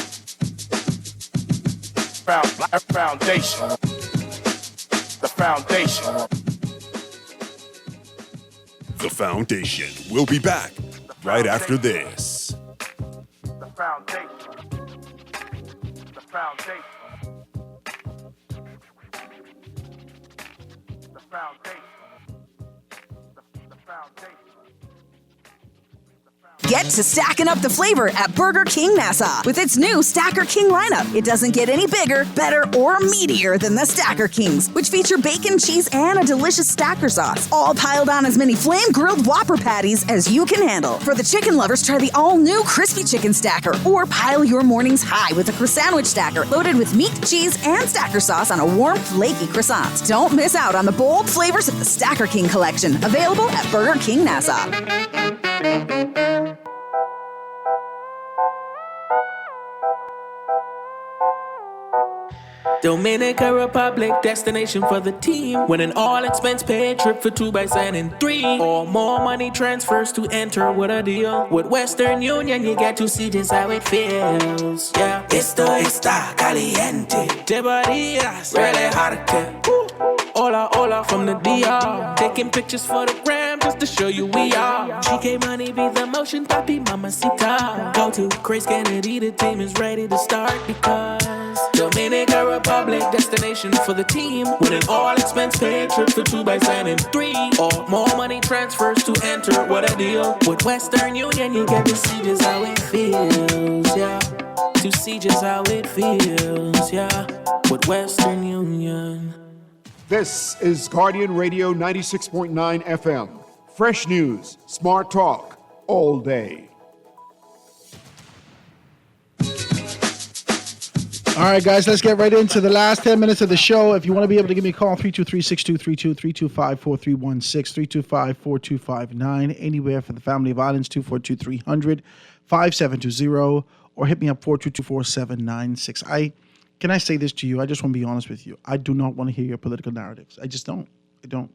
Foundation. The foundation. The Foundation. We'll be back right after this. The foundation. The foundation. The foundation. The foundation. Get to stacking up the flavor at Burger King Nassau with its new Stacker King lineup. It doesn't get any bigger, better, or meatier than the Stacker Kings, which feature bacon, cheese, and a delicious stacker sauce, all piled on as many flame-grilled Whopper patties as you can handle. For the chicken lovers, try the all-new Crispy Chicken Stacker, or pile your mornings high with a croissant stacker loaded with meat, cheese, and stacker sauce on a warm, flaky croissant. Don't miss out on the bold flavors of the Stacker King collection, available at Burger King Nassau. Dominican Republic, destination for the team. When an all-expense paid trip for 2 by signing 3. Or more money transfers to enter with a deal. With Western Union, you get to see just how it feels. Yeah, esto está caliente. De baridas, really hard to Hola, hola from the DR. Taking pictures for the gram just to show you we are. GK Money be the motion, papi, mamacita. Go to Grace Kennedy, the team is ready to start because Dominican Republic, destination for the team. With an all-expense paid trip for 2 by signing 3. Or more money transfers to enter, what a deal. With Western Union, you get to see just how it feels, yeah. To see just how it feels, yeah. With Western Union. This is Guardian Radio 96.9 FM. Fresh news, smart talk, all day. All right, guys, let's get right into the last 10 minutes of the show. If you want to be able to give me a call, 323-6232, 325-4316, 325-4259, anywhere for the family of islands, 242-300-5720, or hit me up 422-4796. Can I say this to you? I just want to be honest with you. I do not want to hear your political narratives. I just don't. I don't.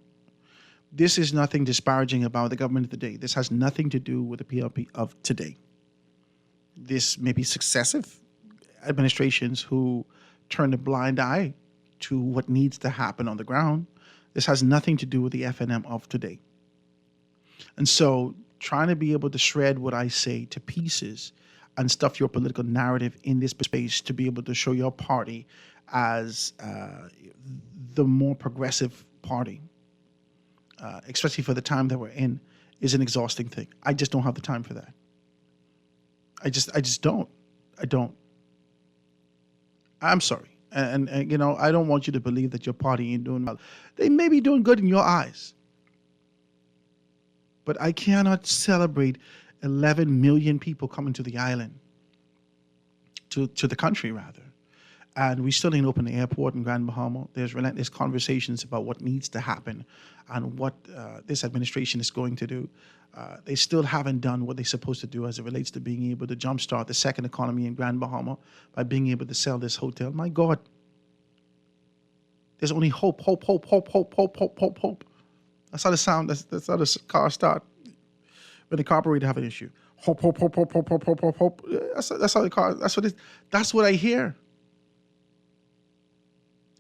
This is nothing disparaging about the government of the day. This has nothing to do with the PLP of today. This may be successive administrations who turn a blind eye to what needs to happen on the ground. This has nothing to do with the FNM of today. And so trying to be able to shred what I say to pieces and stuff your political narrative in this space to be able to show your party as the more progressive party, especially for the time that we're in, is an exhausting thing. I just don't have the time for that. I just don't. I don't. I'm sorry. And you know, I don't want you to believe that your party ain't doing well. They may be doing good in your eyes. But I cannot celebrate 11 million people coming to the island, to the country rather, and we still ain't open the airport in Grand Bahama. There's relentless conversations about what needs to happen and what this administration is going to do. They still haven't done what they're supposed to do as it relates to being able to jumpstart the second economy in Grand Bahama by being able to sell this hotel. My God, there's only hope. That's how the sound. That's how the car start. When the carburetor have an issue, hope. That's how the car. That's what I hear.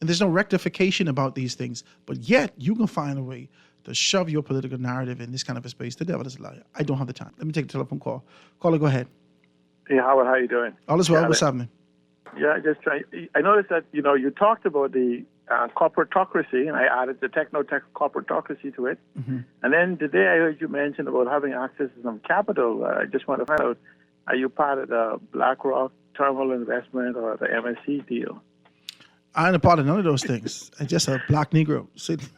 And there's no rectification about these things. But yet you can find a way to shove your political narrative in this kind of a space. The devil is a liar. I don't have the time. Let me take a telephone call. Caller, go ahead. Hey, Howard, how you doing? All is well. What's happening? Yeah, I noticed that you talked about the corporatocracy, and I added the techno-tech corporatocracy to it. Mm-hmm. And then today I heard you mention about having access to some capital. I just want to find out, are you part of the BlackRock Terminal Investment or the MSC deal? I ain't a part of none of those things. I'm just a black Negro. Because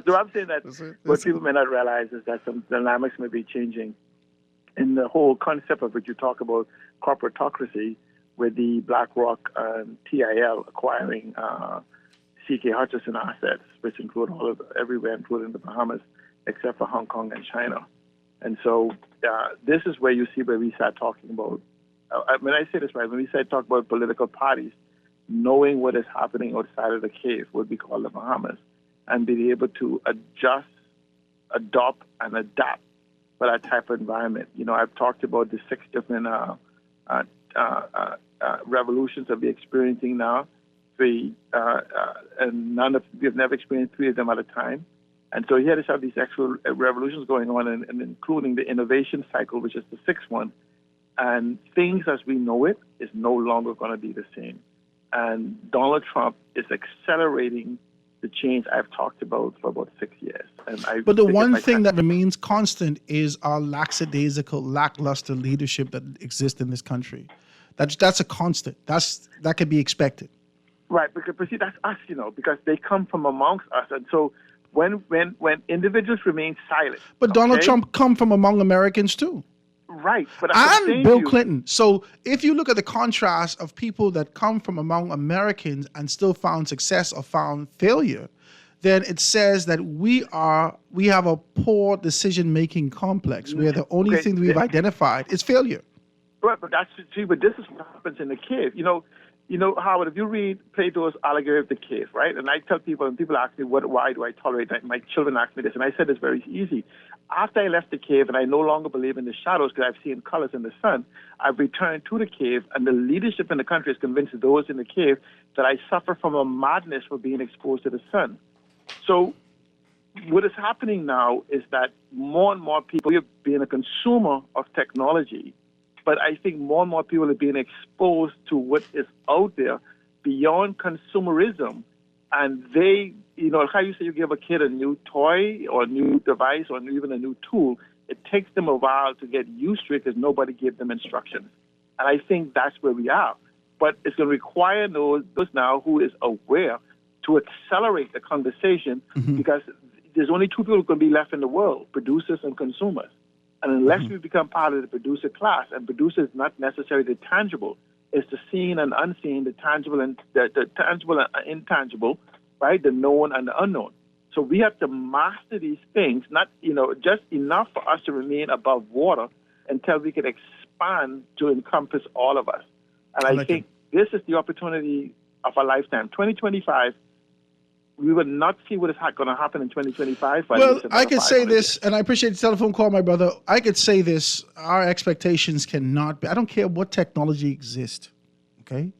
I'm saying that what people may not realize is that some dynamics may be changing in the whole concept of what you talk about, corporatocracy, with the BlackRock and TIL acquiring CK Hutchison assets, which include everywhere, including the Bahamas, except for Hong Kong and China. And so this is where you see where we start talking about, when I say this right, when we start talking about political parties, knowing what is happening outside of the cave, what we call the Bahamas, and being able to adjust, adopt, and adapt for that type of environment. You know, I've talked about the 6 different revolutions that we're experiencing now. And we've never experienced 3 of them at a time. And so here to have these actual revolutions going on, and including the innovation cycle, which is the 6th one. And things as we know it is no longer going to be the same. And Donald Trump is accelerating the change I've talked about for about 6 years. But the one thing that remains constant is our lackadaisical, lackluster leadership that exists in this country. That's a constant. That could be expected. Right, but see, that's us, you know, because they come from amongst us. And so when individuals remain silent. But Donald Trump come from among Americans too. Right. But and Bill Clinton. So if you look at the contrast of people that come from among Americans and still found success or found failure, then it says that we have a poor decision-making complex where the only thing we've identified is failure. Right, but this is what happens in the cave. You know, Howard, if you read Plato's Allegory of the Cave, right? And I tell people, and people ask me, why do I tolerate that? My children ask me this, and I said it's very easy. After I left the cave and I no longer believe in the shadows because I've seen colors in the sun, I've returned to the cave, and the leadership in the country has convinced those in the cave that I suffer from a madness for being exposed to the sun. So what is happening now is that more and more people are being a consumer of technology, but I think more and more people are being exposed to what is out there beyond consumerism. And they, how you say you give a kid a new toy or a new device or even a new tool, it takes them a while to get used to it because nobody gave them instructions. And I think that's where we are. But it's going to require those now who is aware to accelerate the conversation because there's only two people who can be left in the world, producers and consumers. And unless we become part of the producer class, and producer is not necessarily the tangible, it's the seen and unseen, the tangible and the tangible and intangible, right? The known and the unknown. So we have to master these things, not, just enough for us to remain above water until we can expand to encompass all of us. And I think this is the opportunity of a lifetime. 2025, we will not see what is going to happen in 2025. Well, I could say this, and I appreciate the telephone call, my brother. I could say this, our expectations cannot be, I don't care what technology exists, okay?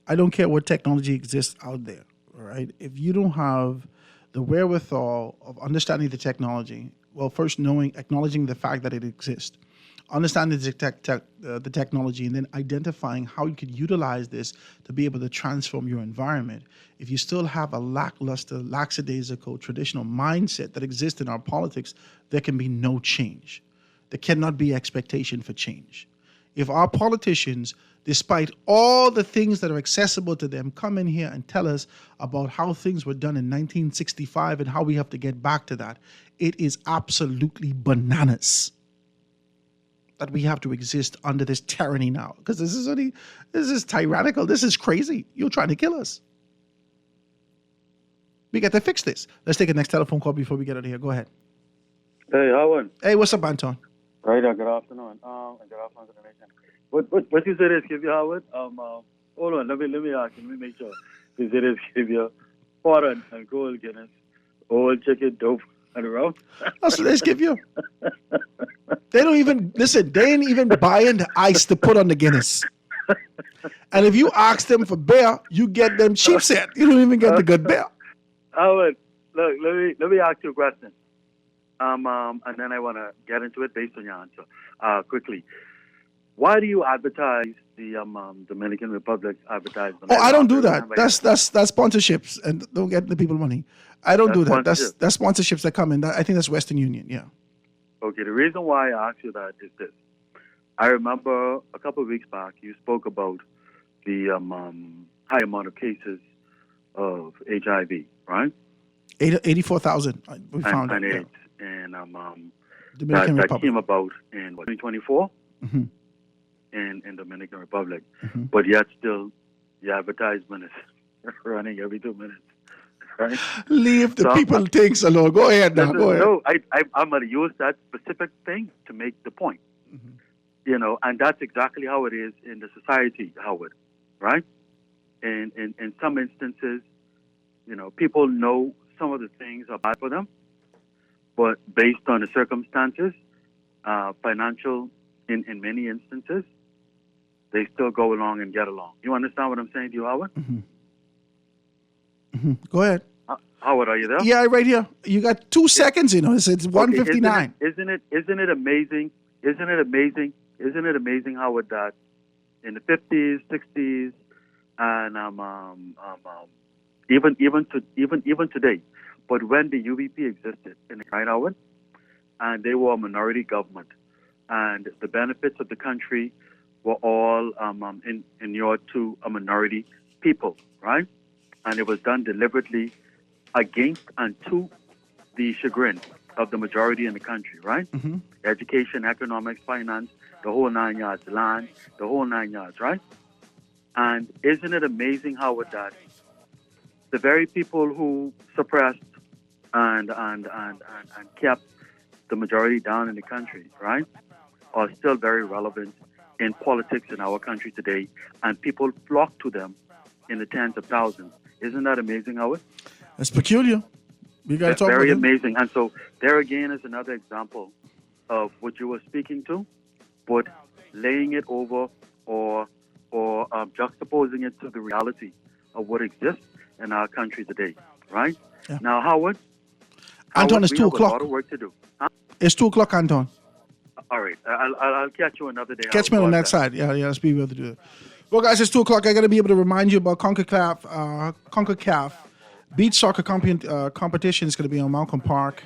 I don't care what technology exists out there, all right? If you don't have the wherewithal of understanding the technology, well, first acknowledging the fact that it exists, understanding the technology, and then identifying how you could utilize this to be able to transform your environment. If you still have a lackluster, lackadaisical, traditional mindset that exists in our politics, there can be no change. There cannot be expectation for change. If our politicians, despite all the things that are accessible to them, come in here and tell us about how things were done in 1965 and how we have to get back to that, it is absolutely bananas that we have to exist under this tyranny now, because this is tyrannical. This is crazy. You're trying to kill us. We got to fix this. Let's take a next telephone call before we get out of here. Go ahead. Hey, Howard. Hey, what's up, Anton? Right, good afternoon. Good afternoon to the nation. What you said is give you, Howard? Hold on, let me ask you, let me make sure. You said is give you water and gold Guinness, old chicken, dope, and rum. That's what they give you. They don't even, listen, they ain't even buying the ice to put on the Guinness. And if you ask them for beer, you get them cheap set. You don't even get the good beer. Howard, look, let me ask you a question. And then I want to get into it based on your answer quickly. Why do you advertise the Dominican Republic advertisement? Oh, I don't do that. That's sponsorships, and don't get the people money. I don't do that. That's sponsorships that come in. I think that's Western Union. Yeah. Okay. The reason why I asked you that is this. I remember a couple of weeks back you spoke about the high amount of cases of HIV, right? 84,000. We found and it. AIDS. And Dominican that Republic. came about in 2024 Mm-hmm. in Dominican Republic. Mm-hmm. But yet still the advertisement is running every 2 minutes. Right? Leave the people things alone. Go ahead now. Go ahead. No, I'm going to use that specific thing to make the point. Mm-hmm. And that's exactly how it is in the society, Howard, right? And in some instances, people know some of the things are bad for them, but based on the circumstances, financial, in many instances, they still go along and get along. You understand what I'm saying to you, Howard? Mm-hmm. Mm-hmm. Go ahead. Howard, are you there? Yeah, right here. You got 2 seconds. It's 1:59. Isn't it amazing? Isn't it amazing, Howard, that in the 50s, 60s, and even today, but when the UBP existed, right, Howard, and they were a minority government, and the benefits of the country were all inured to a minority people, right? And it was done deliberately against and to the chagrin of the majority in the country, right? Mm-hmm. Education, economics, finance, the whole 9 yards, land, the whole 9 yards, right? And isn't it amazing, Howard, that the very people who suppressed and kept the majority down in the country, right, are still very relevant in politics in our country today, and people flock to them in the tens of thousands. Isn't that amazing, Howard? It's peculiar. We got to talk Very about it. amazing. And so there again is another example of what you were speaking to, but laying it over or juxtaposing it to the reality of what exists in our country today, right? Yeah. Now, Howard, Anton, it's we 2 have a lot o'clock. of work to do. Huh? It's 2 o'clock, Anton. All right, I'll catch you another day. Catch me on the next side. Yeah, let's be able to do it. Well, guys, it's 2 o'clock. I got to be able to remind you about CONCACAF. CONCACAF Beach Soccer Competition is going to be on Malcolm Park